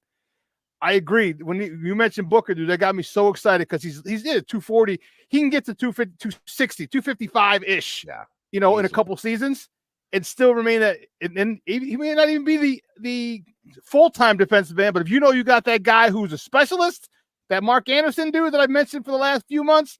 I agree. When you mentioned Booker, dude, that got me so excited, because he's 240. He can get to 250, 260, 255-ish, in a couple seasons, and still remain that. And he may not even be the full-time defensive end, but if you got that guy who's a specialist, that Mark Anderson dude that I mentioned for the last few months,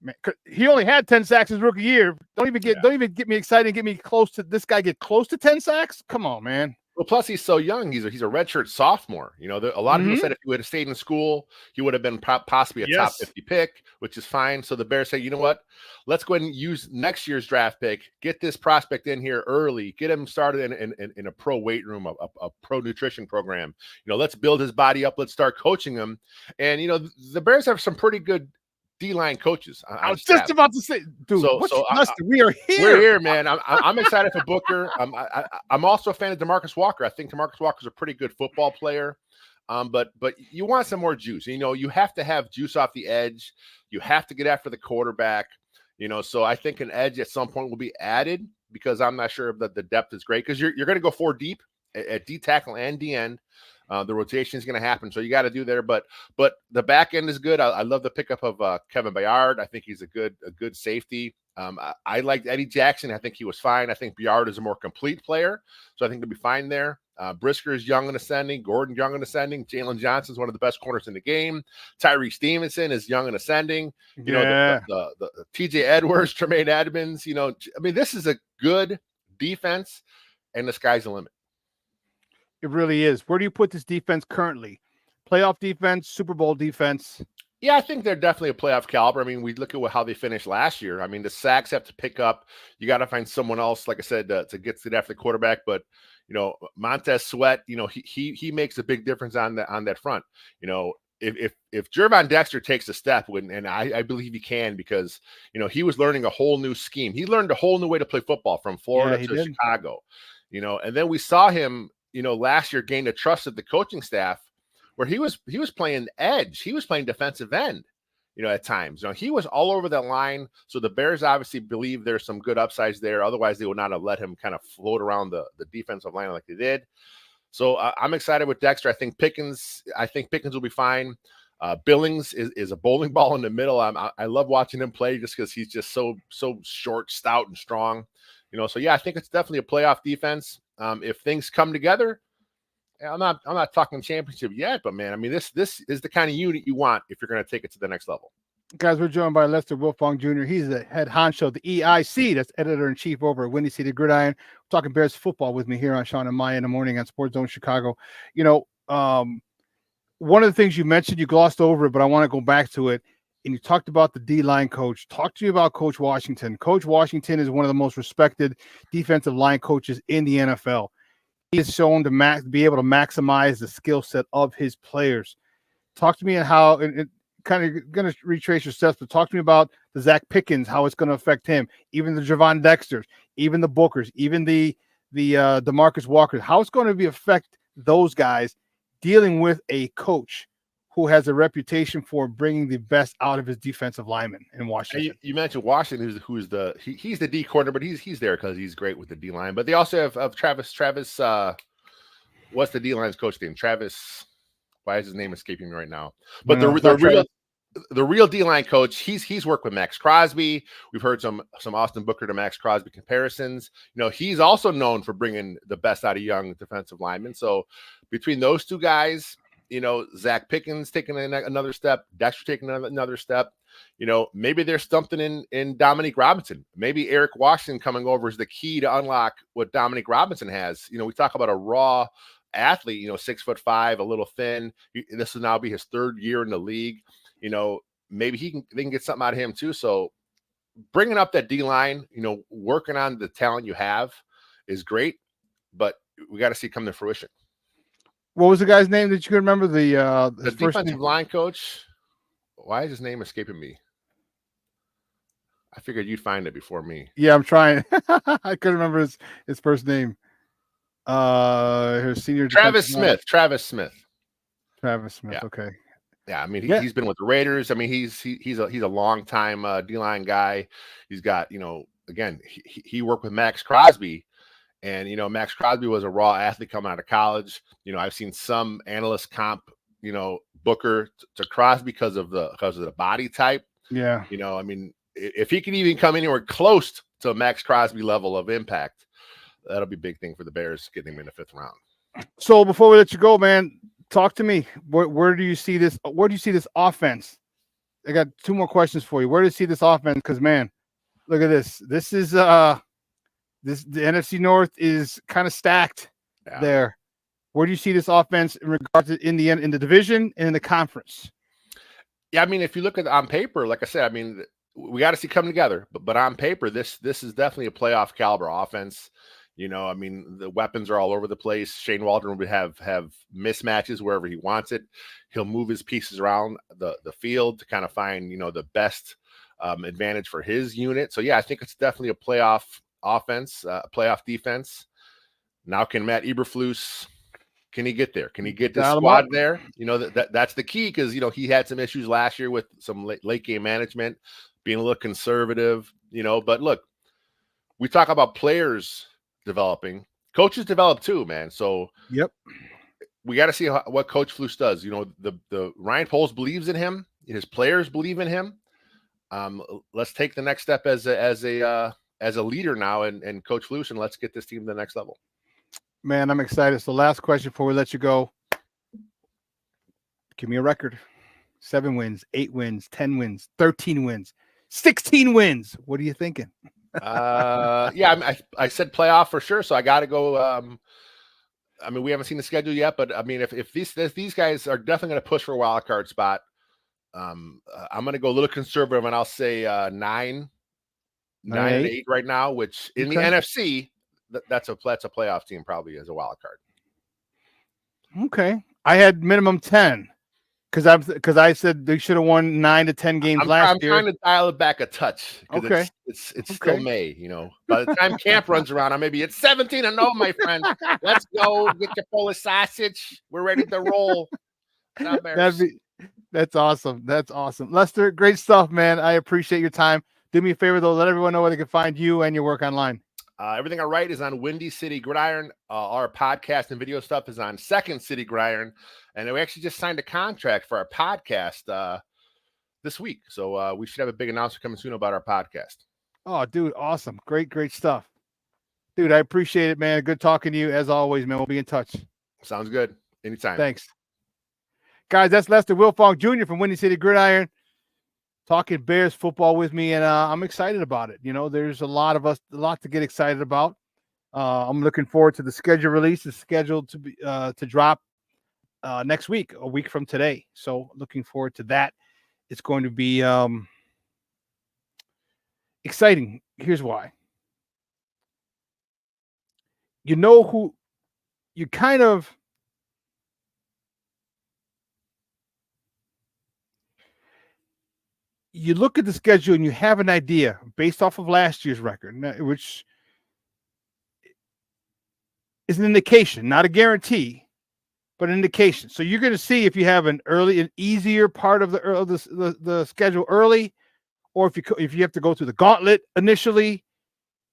man, he only had 10 sacks his rookie year. Don't even get me excited and get me close to this guy. Get close to 10 sacks? Come on, man. Well, plus he's so young. He's a redshirt sophomore. A lot of people said if he would have stayed in school, he would have been possibly a top 50 pick, which is fine. So the Bears say, you know what? Let's go ahead and use next year's draft pick. Get this prospect in here early. Get him started in a pro weight room, a pro nutrition program. Let's build his body up. Let's start coaching him. And the Bears have some pretty good D-line coaches. I was just about to say, dude, we are here. We're here, man. I'm excited for Booker. I'm also a fan of DeMarcus Walker. I think DeMarcus Walker's a pretty good football player. But you want some more juice. You have to have juice off the edge. You have to get after the quarterback. So I think an edge at some point will be added, because I'm not sure that the depth is great, because you're going to go 4 deep at D tackle and D end. The rotation is going to happen, so you got to do there. But the back end is good. I love the pickup of Kevin Bayard. I think he's a good safety. I liked Eddie Jackson. I think he was fine. I think Biard is a more complete player, so I think they'll be fine there. Brisker is young and ascending. Gordon young and ascending. Jalen Johnson is one of the best corners in the game. Tyree Stevenson is young and ascending. You know, the TJ Edwards, Tremaine Edmonds. You know, I mean, this is a good defense, and the sky's the limit. It really is. Where do you put this defense currently? Playoff defense, Super Bowl defense? Yeah, I think they're definitely a playoff caliber. I mean, we look at how they finished last year. I mean, the sacks have to pick up. You got to find someone else, like I said, to get after the quarterback. But you know, Montez Sweat, you know, he makes a big difference on that front. You know, if Gervon Dexter takes a step, and I believe he can, because you know he was learning a whole new scheme. He learned a whole new way to play football from Florida to Chicago. You know, and then we saw him, you know, last year gain the trust of the coaching staff, where he was playing edge. He was playing defensive end, you know, at times. You know, he was all over that line. So the Bears obviously believe there's some good upsides there. Otherwise, they would not have let him kind of float around the defensive line like they did. So I'm excited with Dexter. I think Pickens will be fine. Billings is a bowling ball in the middle. I love watching him play just because he's just so short, stout, and strong. You know, so yeah, I think it's definitely a playoff defense. If things come together, I'm not talking championship yet, but man, I mean, this is the kind of unit you want if you're going to take it to the next level. Guys, we're joined by Lester Wiltfong Jr. He's the head honcho, the EIC, that's editor-in-chief over at Windy City Gridiron. We're talking Bears football with me here on Shawn and Maya in the morning on Sports Zone Chicago. You know, one of the things you mentioned, you glossed over it, but I want to go back to it. And you talked about the D-line coach. Talk to me about Coach Washington. Coach Washington is one of the most respected defensive line coaches in the NFL. He is shown to be able to maximize the skill set of his players. Talk to me on how, and kind of going to retrace your steps, but talk to me about the Zach Pickens, how it's going to affect him, even the Gervon Dexters, even the Bookers, even the DeMarcus Walkers. How it's going to affect those guys dealing with a coach who has a reputation for bringing the best out of his defensive linemen in Washington. You mentioned Washington, he's the D corner, but he's there because he's great with the D line. But they also have Travis. What's the D line's coach name? Travis. Why is his name escaping me right now? But the real D line coach, he's worked with Max Crosby. We've heard some Austin Booker to Max Crosby comparisons. You know, he's also known for bringing the best out of young defensive linemen. So between those two guys, you know, Zach Pickens taking another step, Dexter taking another step. You know, maybe there's something in Dominique Robinson. Maybe Eric Washington coming over is the key to unlock what Dominique Robinson has. You know, we talk about a raw athlete, you know, 6'5", a little thin. This will now be his third year in the league. You know, maybe they can get something out of him too. So bringing up that D line, you know, working on the talent you have is great, but we got to see it come to fruition. What was the guy's name that you could remember? The defensive line coach. Why is his name escaping me? I figured you'd find it before me. Yeah, I'm trying. I couldn't remember his first name. His senior Travis Smith. Yeah. Okay. Yeah, I mean he's been with the Raiders. I mean he's a long time D-line guy. He's got, you know, again he worked with Max Crosby. And, you know, Max Crosby was a raw athlete coming out of college. You know, I've seen some analysts comp, you know, Booker to Crosby because of the body type. Yeah. You know, I mean, if he can even come anywhere close to a Max Crosby level of impact, that'll be a big thing for the Bears, getting him in the 5th round. So before we let you go, man, talk to me. Where do you see this? Where do you see this offense? I got 2 more questions for you. Where do you see this offense? Because, man, look at this. This is the NFC North is kind of stacked there. Where do you see this offense in regards to in the division and in the conference? Yeah, I mean, if you look at on paper, like I said, I mean, we got to see come together. But on paper, this is definitely a playoff caliber offense. You know, I mean, the weapons are all over the place. Shane Waldron would have mismatches wherever he wants it. He'll move his pieces around the field to kind of find, you know, the best advantage for his unit. So yeah, I think it's definitely a playoff offense, playoff defense. Now, can Matt Eberflus, can he get there? Can he get the squad there? You know, that's the key, because, you know, he had some issues last year with some late game management, being a little conservative, you know. But look, we talk about players developing, coaches develop too, man. So yep, we got to see what Coach Flus does. You know, the Ryan Poles believes in him, his players believe in him. let's take the next step as a leader now, and Coach Luce, and let's get this team to the next level. Man, I'm excited. So last question before we let you go. Give me a record. 7 wins, 8 wins, 10 wins, 13 wins, 16 wins. What are you thinking? Yeah, I said playoff for sure, so I got to go. I mean, we haven't seen the schedule yet, but I mean, if these guys are definitely going to push for a wild card spot, I'm going to go a little conservative, and I'll say 9 and 8 right now. Which in the NFC, that's a playoff team probably as a wild card. Okay, I had minimum 10 because I said they should have won 9 to 10 games last year. I'm trying to dial it back a touch. Okay, it's still May. You know, by the time camp runs around, I maybe it's 17-0, my friend. Let's go get your Polish sausage. We're ready to roll. That's awesome. That's awesome, Lester. Great stuff, man. I appreciate your time. Do me a favor though, let everyone know where they can find you and your work online. Everything I write is on Windy City Gridiron. Our podcast and video stuff is on Second City Gridiron. And we actually just signed a contract for our podcast this week. So we should have a big announcement coming soon about our podcast. Oh, dude, awesome. Great stuff. Dude, I appreciate it, man. Good talking to you as always, man. We'll be in touch. Sounds good. Anytime. Thanks. Guys, that's Lester Wiltfong Jr. from Windy City Gridiron talking Bears football with me, and I'm excited about it. You know, there's a lot to get excited about. I'm looking forward to the schedule release. It's scheduled to be to drop next week, a week from today. So looking forward to that. It's going to be exciting. Here's why. You know who you kind of you look at the schedule and you have an idea based off of last year's record, which is an indication, not a guarantee, but an indication. So you're going to see if you have an easier part of the schedule early, or if you have to go through the gauntlet initially.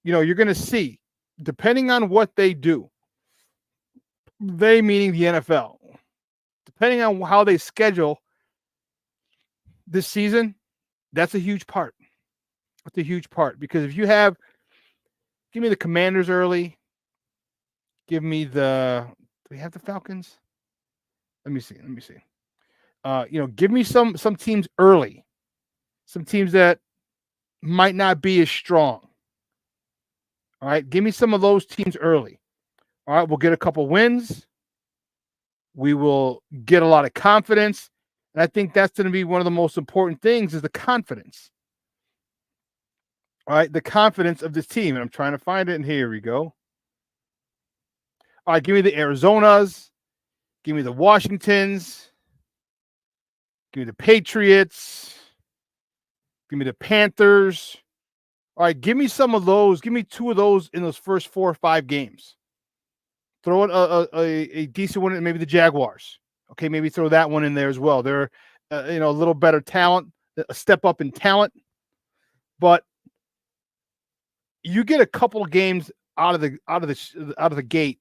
You know, you're going to see, depending on what they do, they meaning the NFL, depending on how they schedule this season. That's a huge part. That's a huge part, because if you give me the Commanders early, do we have the Falcons? Let me see. Give me some teams early, some teams that might not be as strong. All right, give me some of those teams early. All right, we'll get a couple wins. We will get a lot of confidence. And I think that's going to be one of the most important things, is the confidence. All right, the confidence of this team. And I'm trying to find it, and here we go. All right, give me the Arizonas. Give me the Washingtons. Give me the Patriots. Give me the Panthers. All right, give me some of those. Give me 2 of those in those first 4 or 5 games. Throw in a decent one, and maybe the Jaguars. Okay, maybe throw that one in there as well. They're, a little better talent, a step up in talent. But you get a couple of games out of the gate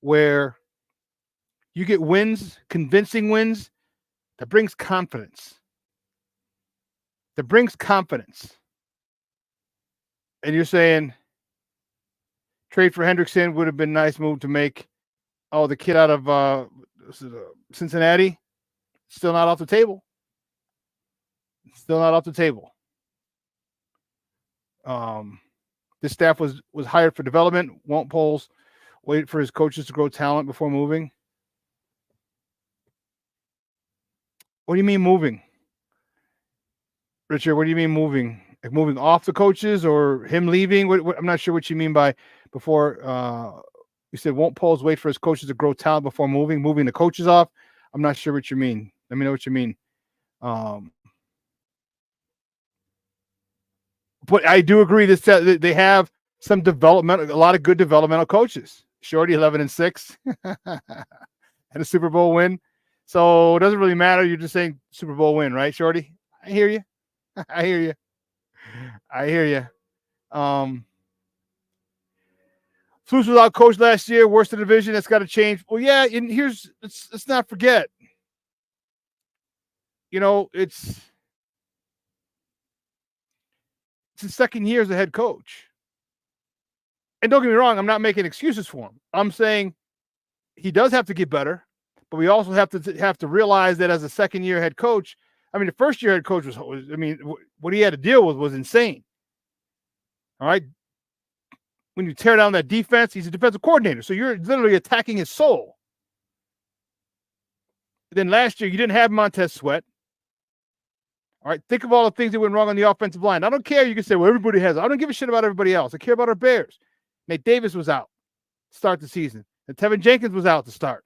where you get wins, convincing wins, that brings confidence. And you're saying trade for Hendrickson would have been a nice move to make. Oh, the kid out of Cincinnati, still not off the table. This staff was hired for development. Won't polls wait for his coaches to grow talent before moving? What do you mean moving, Richard? What do you mean moving? Like moving off the coaches, or him leaving? I'm not sure what you mean by before. You said won't polls wait for his coaches to grow talent before moving the coaches off? I'm not sure what you mean. Let me know what you mean. But I do agree that they have some a lot of good developmental coaches. Shorty 11-6 and a Super Bowl win. So it doesn't really matter. You're just saying Super Bowl win, right, Shorty? I hear you. Luce was out coached last year, worst in the division. That's got to change. Well, yeah, and let's not forget. It's It's his second year as a head coach. And don't get me wrong, I'm not making excuses for him. I'm saying he does have to get better, but we also have to realize that as a second-year head coach, I mean, the first-year head coach was what he had to deal with was insane. All right? When you tear down that defense, he's a defensive coordinator, so you're literally attacking his soul. Then last year, you didn't have Montez Sweat. All right, think of all the things that went wrong on the offensive line. I don't care. You can say, well, everybody has. I don't give a shit about everybody else. I care about our Bears. Nate Davis was out to start the season, and Tevinjenkins was out to start.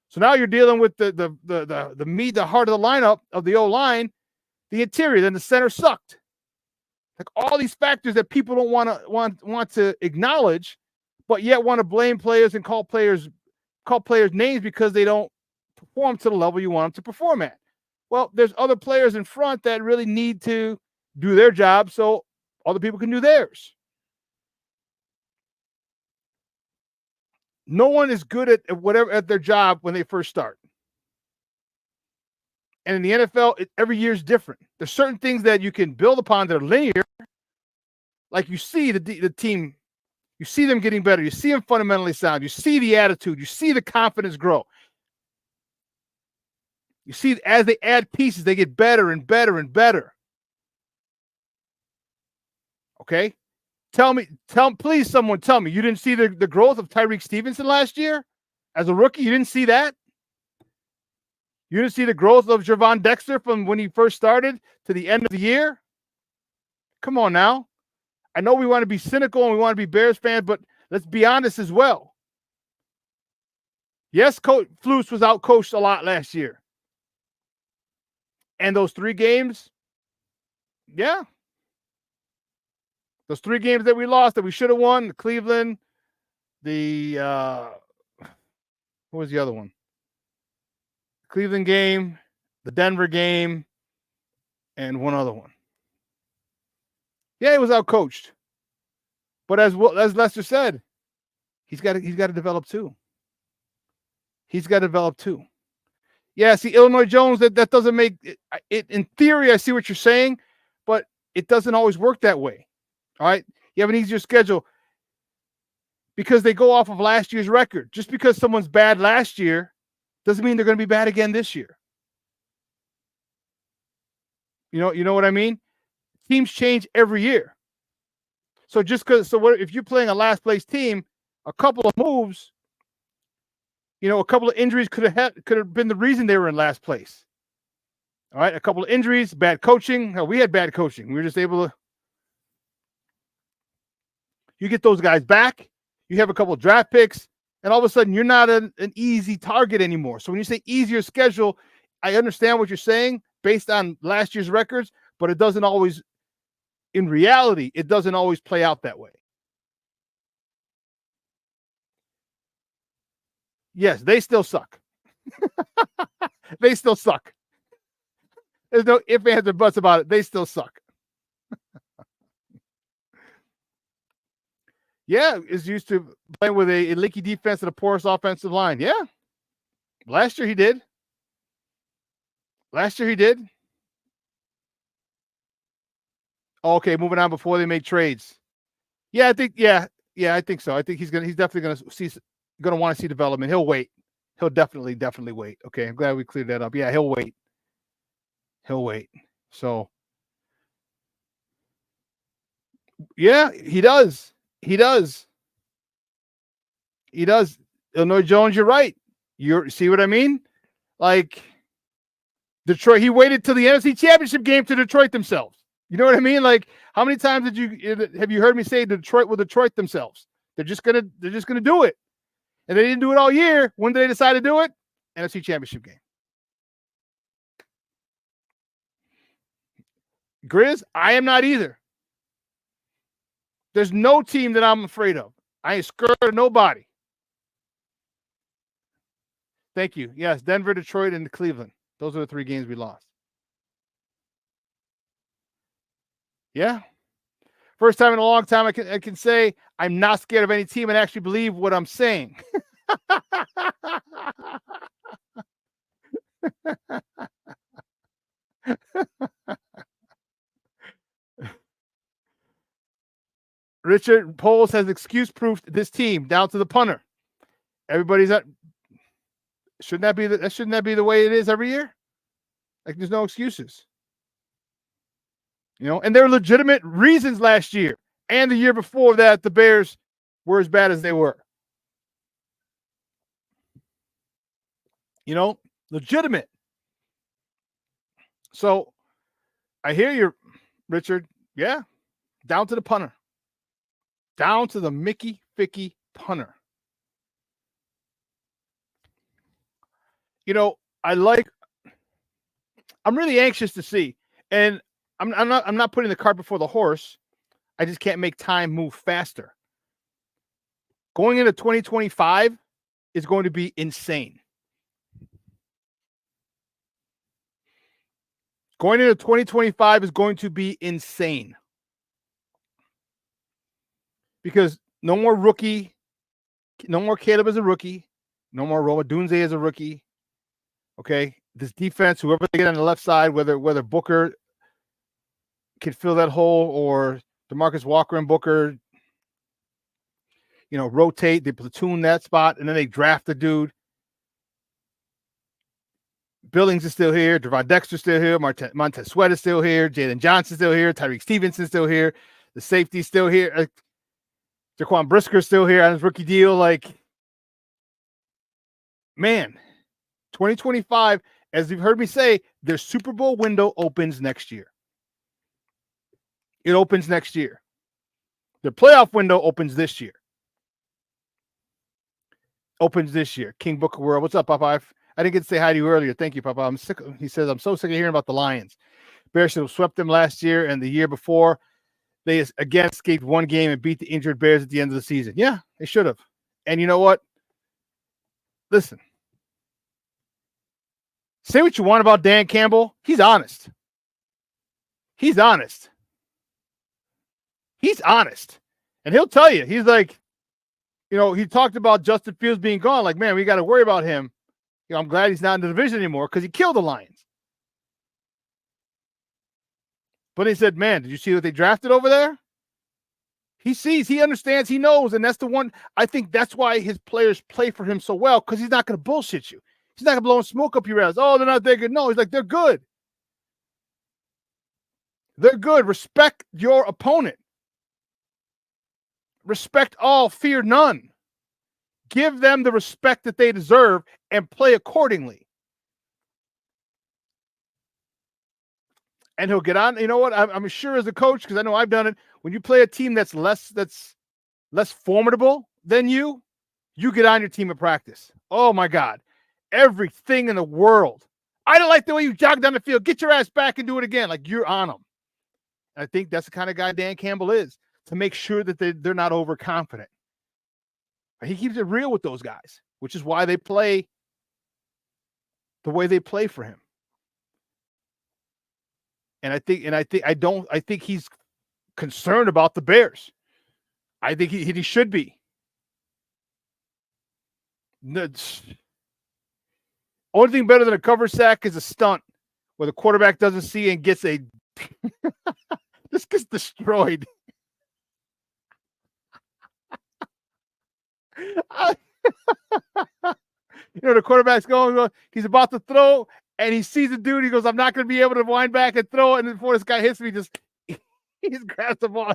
So now you're dealing with the heart of the lineup of the O-line, the interior. Then the center sucked. Like all these factors that people don't want to acknowledge, but yet want to blame players and call players names because they don't perform to the level you want them to perform at. Well, there's other players in front that really need to do their job so other people can do theirs. No one is good at their job when they first start. And in the NFL, every year is different. There's certain things that you can build upon that are linear. Like you see the team, you see them getting better. You see them fundamentally sound. You see the attitude. You see the confidence grow. You see as they add pieces, they get better and better and better. Okay? Please, someone tell me you didn't see the growth of Tyreek Stevenson last year as a rookie? You didn't see that? You didn't see the growth of Gervon Dexter from when he first started to the end of the year? Come on now. I know we want to be cynical and we want to be Bears fans, but let's be honest as well. Yes, Coach Luce was out-coached a lot last year. And those 3 games, yeah. Those 3 games that we lost that we should have won, the Cleveland, what was the other one? Cleveland game, the Denver game, and one other one. Yeah, he was out-coached. But as Lester said, he's got to develop too. He's got to develop too. Yeah, see, Illinois Jones, that doesn't make it. In theory, I see what you're saying, but it doesn't always work that way. All right? You have an easier schedule because they go off of last year's record. Just because someone's bad last year doesn't mean they're going to be bad again this year. You know what I mean? Teams change every year. So if you're playing a last place team, a couple of moves, a couple of injuries could have been the reason they were in last place. All right, a couple of injuries, bad coaching. Hell, we had bad coaching. We were just able to. You get those guys back. You have a couple of draft picks, and all of a sudden you're not an easy target anymore. So when you say easier schedule, I understand what you're saying based on last year's records, but it doesn't always. In reality, it doesn't always play out that way. Yes, they still suck. They still suck. There's no ifs, ands, or buts about it. They still suck. Yeah, is used to playing with a leaky defense and a porous offensive line. Yeah. Last year he did. Okay, moving on before they make trades. Yeah, I think I think so. I think he's definitely gonna want to see development. He'll wait. He'll definitely wait. Okay, I'm glad we cleared that up. Yeah, he'll wait. So yeah, he does. Illinois Jones, you're right. You see what I mean? Like Detroit, he waited till the NFC Championship game to Detroit themselves. You know what I mean? Like, how many times have you heard me say Detroit will Detroit themselves? They're just gonna do it, and they didn't do it all year. When did they decide to do it? NFC Championship game. Grizz, I am not either. There's no team that I'm afraid of. I ain't scared of nobody. Thank you. Yes, Denver, Detroit, and Cleveland. Those are the 3 games we lost. Yeah. First time in a long time I can say I'm not scared of any team and actually believe what I'm saying. Richard Poles has excuse-proofed this team down to the punter. Everybody's at. Shouldn't that be the way it is every year? Like, there's no excuses. And there are legitimate reasons last year and the year before that the Bears were as bad as they were. Legitimate. So I hear you, Richard. Yeah, down to the punter. Down to the Mickey Ficky punter. I'm really anxious to see, and I'm not putting the cart before the horse. I just can't make time move faster. Going into 2025 is going to be insane. Going into 2025 is going to be insane. Because no more rookie, no more Caleb as a rookie, no more Roma Dunze as a rookie. Okay, this defense, whoever they get on the left side, whether Booker can fill that hole or DeMarcus Walker and Booker, rotate, they platoon that spot, and then they draft the dude. Billings is still here. Gervondextersr still here. Montez Sweat is still here. Jalen Johnson's still here. Tyreek Stevenson's still here. The safety's still here. Jaquan Brisker's still here on his rookie deal. Man, 2025, as you've heard me say, their Super Bowl window opens next year. It opens next year. Their playoff window opens this year. King Booker World. What's up, Papa? I didn't get to say hi to you earlier. Thank you, Papa. I'm sick. He says, I'm so sick of hearing about the Lions. Bears should have swept them last year and the year before. They again escaped one game and beat the injured Bears at the end of the season. Yeah, they should have. And you know what? Listen. Say what you want about Dan Campbell. He's honest. He's honest. And he'll tell you. He's like, he talked about Justin Fields being gone. Like, man, we got to worry about him. I'm glad he's not in the division anymore because he killed the Lions. But he said, man, did you see what they drafted over there? He sees, he understands, he knows. And that's the one, I think that's why his players play for him so well, because he's not going to bullshit you. He's not going to blow smoke up your ass. Oh, they're not that good. No, he's like, they're good. They're good. Respect your opponent. Respect all, fear none. Give them the respect that they deserve and play accordingly. And he'll get on. You know what? I'm sure as a coach, because I know I've done it. When you play a team that's less formidable than you get on your team at practice. Oh my God. Everything in the world. I don't like the way you jog down the field. Get your ass back and do it again. Like, you're on them. I think that's the kind of guy Dan Campbell is, to make sure that they're not overconfident. He keeps it real with those guys, which is why they play the way they play for him. And I think he's concerned about the Bears. I think he should be. Only thing better than a cover sack is a stunt where the quarterback doesn't see and gets a this gets destroyed. The quarterback's going, he's about to throw, and he sees the dude. He goes, I'm not going to be able to wind back and throw it. And before this guy hits me, he just grabs the ball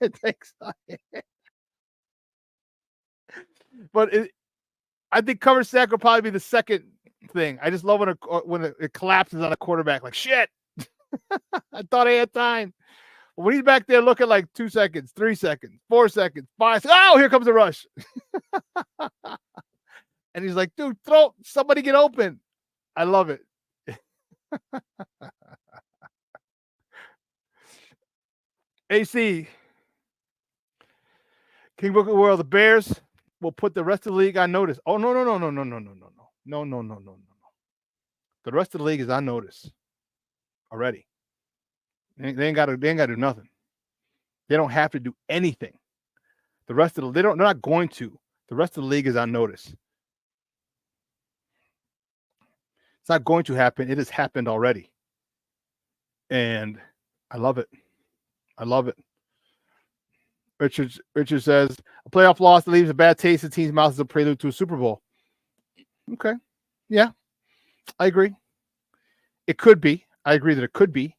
and takes it. But I think cover sack will probably be the second thing. I just love when it collapses on a quarterback. Like, shit. I thought I had time. When he's back there looking like 2 seconds, 3 seconds, 4 seconds, 5 seconds. Oh, here comes the rush. And he's like, dude, somebody get open. I love it. AC. King Book of the World, the Bears will put the rest of the league on notice. Oh, no. No. The rest of the league is on notice already. They ain't got to do nothing. They don't have to do anything. They're not going to. The rest of the league is on notice. It's not going to happen. It has happened already. And I love it. Richard says a playoff loss that leaves a bad taste in the team's mouth is a prelude to a Super Bowl. Okay. Yeah, I agree. It could be. I agree that it could be.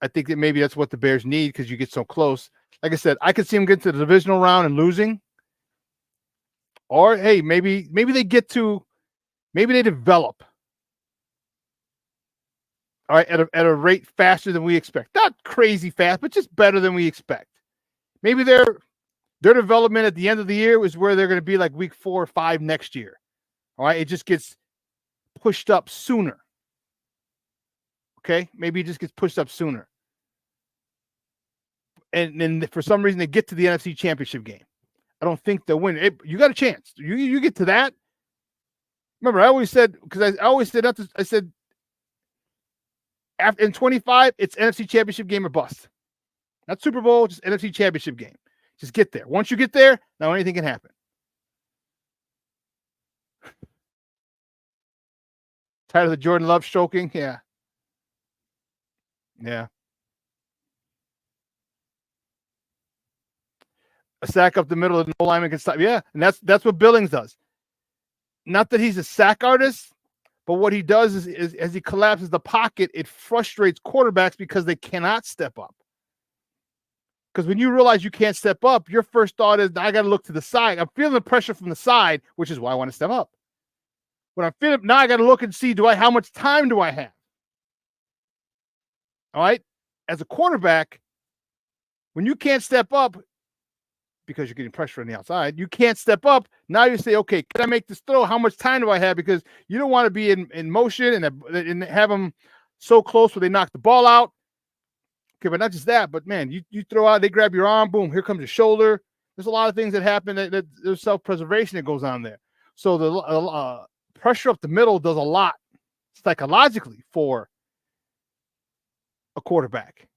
I think that maybe that's what the Bears need because you get so close. Like I said, I could see them get to the divisional round and losing. Or, hey, maybe they get to, maybe they develop. All right, at a rate faster than we expect. Not crazy fast, but just better than we expect. Maybe their development at the end of the year is where they're going to be like week 4 or 5 next year. All right, it just gets pushed up sooner. Okay, maybe it just gets pushed up sooner. And then for some reason they get to the NFC Championship game. I don't think they'll win. You got a chance. You get to that. Remember, I always said, because I always said, I said, after in 25, it's NFC Championship game or bust. Not Super Bowl, just NFC Championship game. Just get there. Once you get there, now anything can happen. Tired of the Jordan Love stroking? Yeah. Yeah. A sack up the middle of no lineman can stop. Yeah, and that's what Billings does. Not that he's a sack artist, but what he does is as he collapses the pocket, it frustrates quarterbacks because they cannot step up. Because when you realize you can't step up, your first thought is, I got to look to the side. I'm feeling the pressure from the side, which is why I want to step up. When I'm feeling, now I got to look and see, how much time do I have? All right? As a quarterback, when you can't step up because you're getting pressure on the outside, you can't step up. Now you say, okay, can I make this throw? How much time do I have? Because you don't want to be in motion and have them so close where they knock the ball out. Okay, but not just that, but man, you throw out, they grab your arm, boom, here comes your shoulder. There's a lot of things that happen that there's self-preservation that goes on there. So the pressure up the middle does a lot psychologically for a quarterback.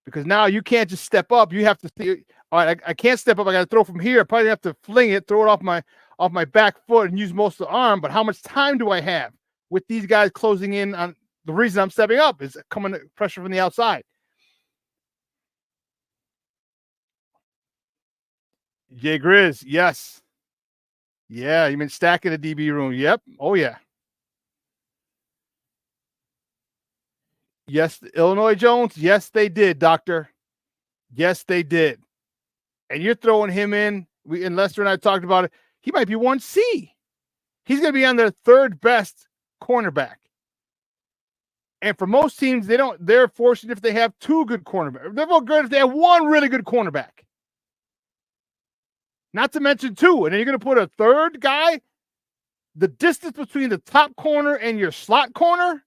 Because now you can't just step up. You have to see, all right, I can't step up. I got to throw from here. I probably have to fling it, throw it off my back foot and use most of the arm. But how much time do I have with these guys closing in on? The reason I'm stepping up is coming pressure from the outside. Jay Grizz, yes. Yeah, you mean stacking the DB room. Yep. Oh, yeah. Yes, Illinois Jones. Yes, they did, Doctor. Yes, they did. And you're throwing him in. And Lester and I talked about it. He might be 1C. He's going to be on their third best cornerback. And for most teams, they're fortunate if they have 2 good cornerbacks. They're more good if they have 1 really good cornerback. Not to mention 2. And then you're going to put a third guy. The distance between the top corner and your slot corner.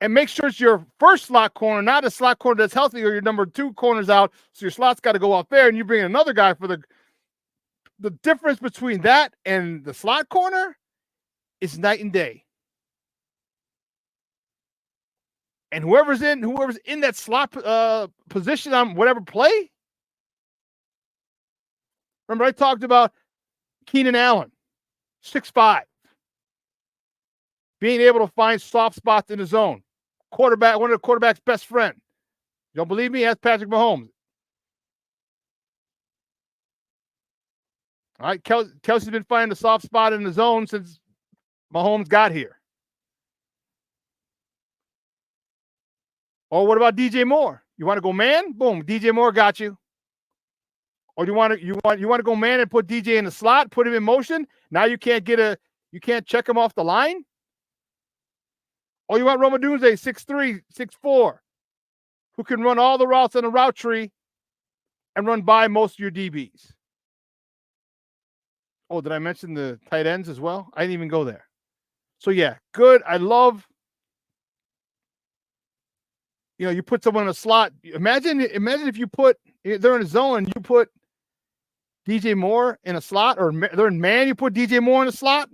And make sure it's your first slot corner, not a slot corner that's healthy, or your number 2 corner's out. So your slot's got to go out there, and you bring in another guy for the difference between that and the slot corner is night and day. And whoever's in that slot position on whatever play. Remember, I talked about Keenan Allen, 6'5", being able to find soft spots in the zone. Quarterback, one of the quarterback's best friend. You don't believe me? Ask Patrick Mahomes. All right, Kelsey's been finding the soft spot in the zone since Mahomes got here. Or what about DJ Moore? You want to go man? Boom, DJ Moore got you. Or you want to go man and put DJ in the slot, put him in motion? Now you can't check him off the line? Or you want Romadunze, 6'3", 6'4", who can run all the routes on the route tree and run by most of your DBs. Oh, did I mention the tight ends as well? I didn't even go there. So yeah, good. I love, you put someone in a slot. Imagine if they're in a zone and you put DJ Moore in a slot, or they're in man, you put DJ Moore in a slot.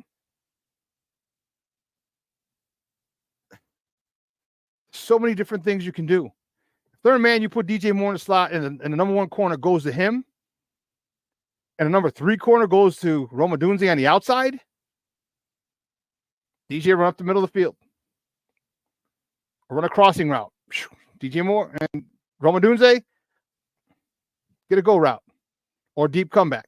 So many different things you can do. If they're in man, you put DJ Moore in a slot, and the number 1 corner goes to him, and the number 3 corner goes to Romadunze on the outside. DJ run up the middle of the field. Or run a crossing route. DJ Moore and Romadunze, Get a go route or deep comeback.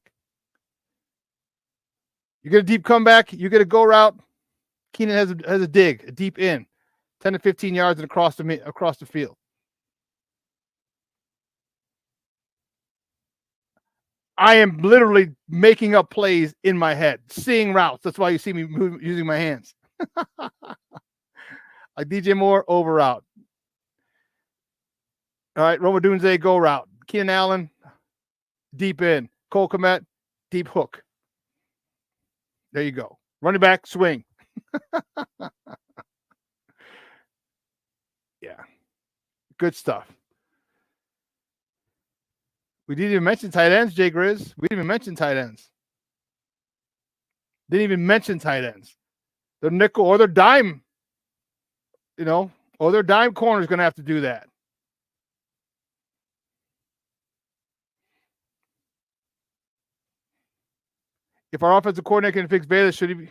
You get a deep comeback, you get a go route. Keenan has a dig, a deep in, 10 to 15 yards and across the field. I am literally making up plays in my head, seeing routes. That's why you see me using my hands. Like DJ Moore, over route. All right, Roma Dunze, go route. Keenan Allen, deep in. Cole Kmet, deep hook. There you go. Running back, swing. Yeah. Good stuff. We didn't even mention tight ends, Jay Grizz. We didn't even mention tight ends. Didn't even mention tight ends. Their nickel or their dime, or their dime corner is going to have to do that. If our offensive coordinator can fix Bayless, should he be?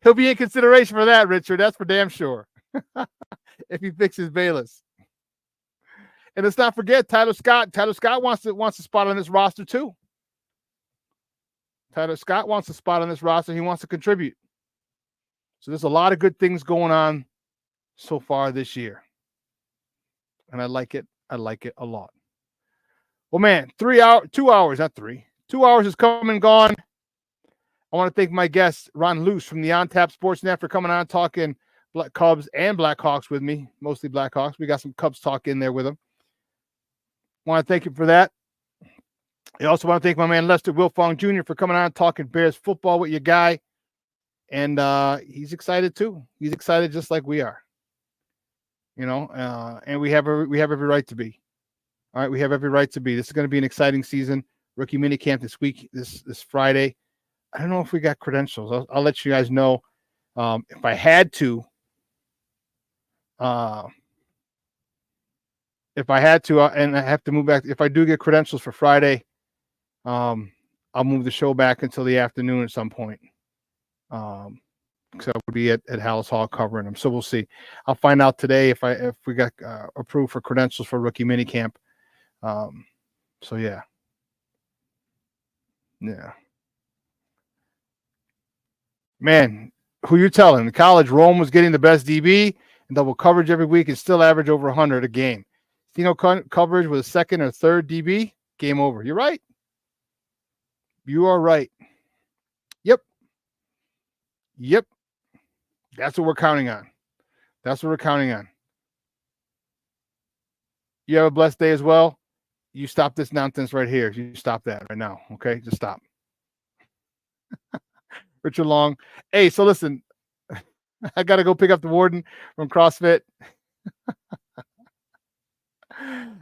He'll be in consideration for that, Richard. That's for damn sure. If he fixes Bayless. And let's not forget Tyler Scott. Tyler Scott wants a spot on this roster too. Tyler Scott wants a spot on this roster. He wants to contribute. So there's a lot of good things going on so far this year. And I like it. I like it a lot. Well, man, 2 hours, not 3. 2 hours has come and gone. I want to thank my guest, Ron Luce from the On Tap Sports Net, for coming on talking Cubs and Blackhawks with me, mostly Blackhawks. We got some Cubs talk in there with him. I want to thank him for that. I also want to thank my man, Lester Wiltfong Jr., for coming on talking Bears football with your guy. And he's excited too. He's excited just like we are. And we have every right to be. All right, we have every right to be. This is going to be an exciting season. Rookie minicamp this week, this Friday. I don't know if we got credentials. I'll let you guys know. If I had to, and I have to move back. If I do get credentials for Friday, I'll move the show back until the afternoon at some point. So I would be at Hallis Hall covering them. So we'll see. I'll find out today if we got approved for credentials for rookie minicamp. So yeah. Man, who you telling? In college, Rome was getting the best DB and double coverage every week and still average over 100 a game. Coverage with a second or third DB, game over. You're right. You are right. Yep. That's what we're counting on. You have a blessed day as well. You stop this nonsense right here. You stop that right now. Okay? Just stop. Richard Long. Hey, so listen, I got to go pick up the warden from CrossFit.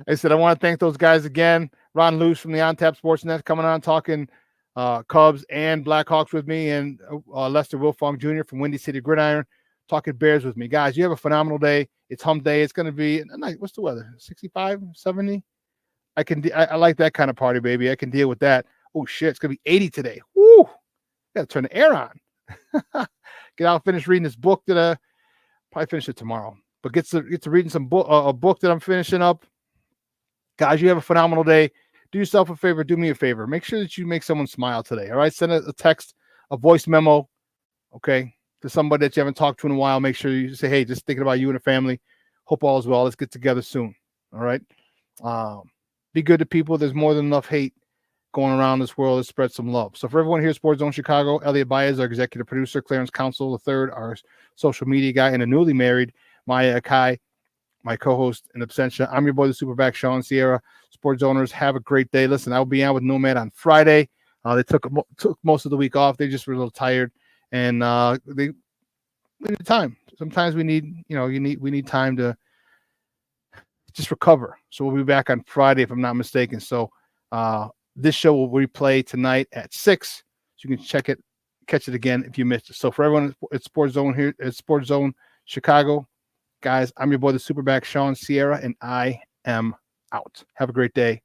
I said, I want to thank those guys again. Ron Luce from the On Tap Sports Net coming on talking Cubs and Blackhawks with me, and Lester Wiltfong Jr. from Windy City Gridiron talking Bears with me. Guys, you have a phenomenal day. It's hump day. It's going to be, what's the weather? 65, 70? I like that kind of party, baby. I can deal with that. Oh, shit. It's going to be 80 today. Woo! Got to turn the air on. Get out, finish reading this book that probably finish it tomorrow. But get to reading a book that I'm finishing up. Guys, you have a phenomenal day. Do yourself a favor. Do me a favor. Make sure that you make someone smile today. All right? Send a text, a voice memo, okay, to somebody that you haven't talked to in a while. Make sure you say, hey, just thinking about you and the family. Hope all is well. Let's get together soon. All right? Be good to people. There's more than enough hate going around this world. Let's spread some love. So for everyone here at Sports Zone Chicago, Elliot Baez, our executive producer, Clarence Council III, our social media guy, and a newly married Maya Akai, my co-host in absentia. I'm your boy, the SuperBack, Shawn Sierra. Sports owners, have a great day. Listen, I'll be on with Nomad on Friday. They took most of the week off. They just were a little tired, and we need time. Sometimes we need time to just recover. So we'll be back on Friday, if I'm not mistaken. So this show will replay tonight at 6. So you can catch it again if you missed it. So for everyone at Sports Zone here at Sports Zone Chicago, guys, I'm your boy, the SuperBack, Shawn Sierra, and I am out. Have a great day.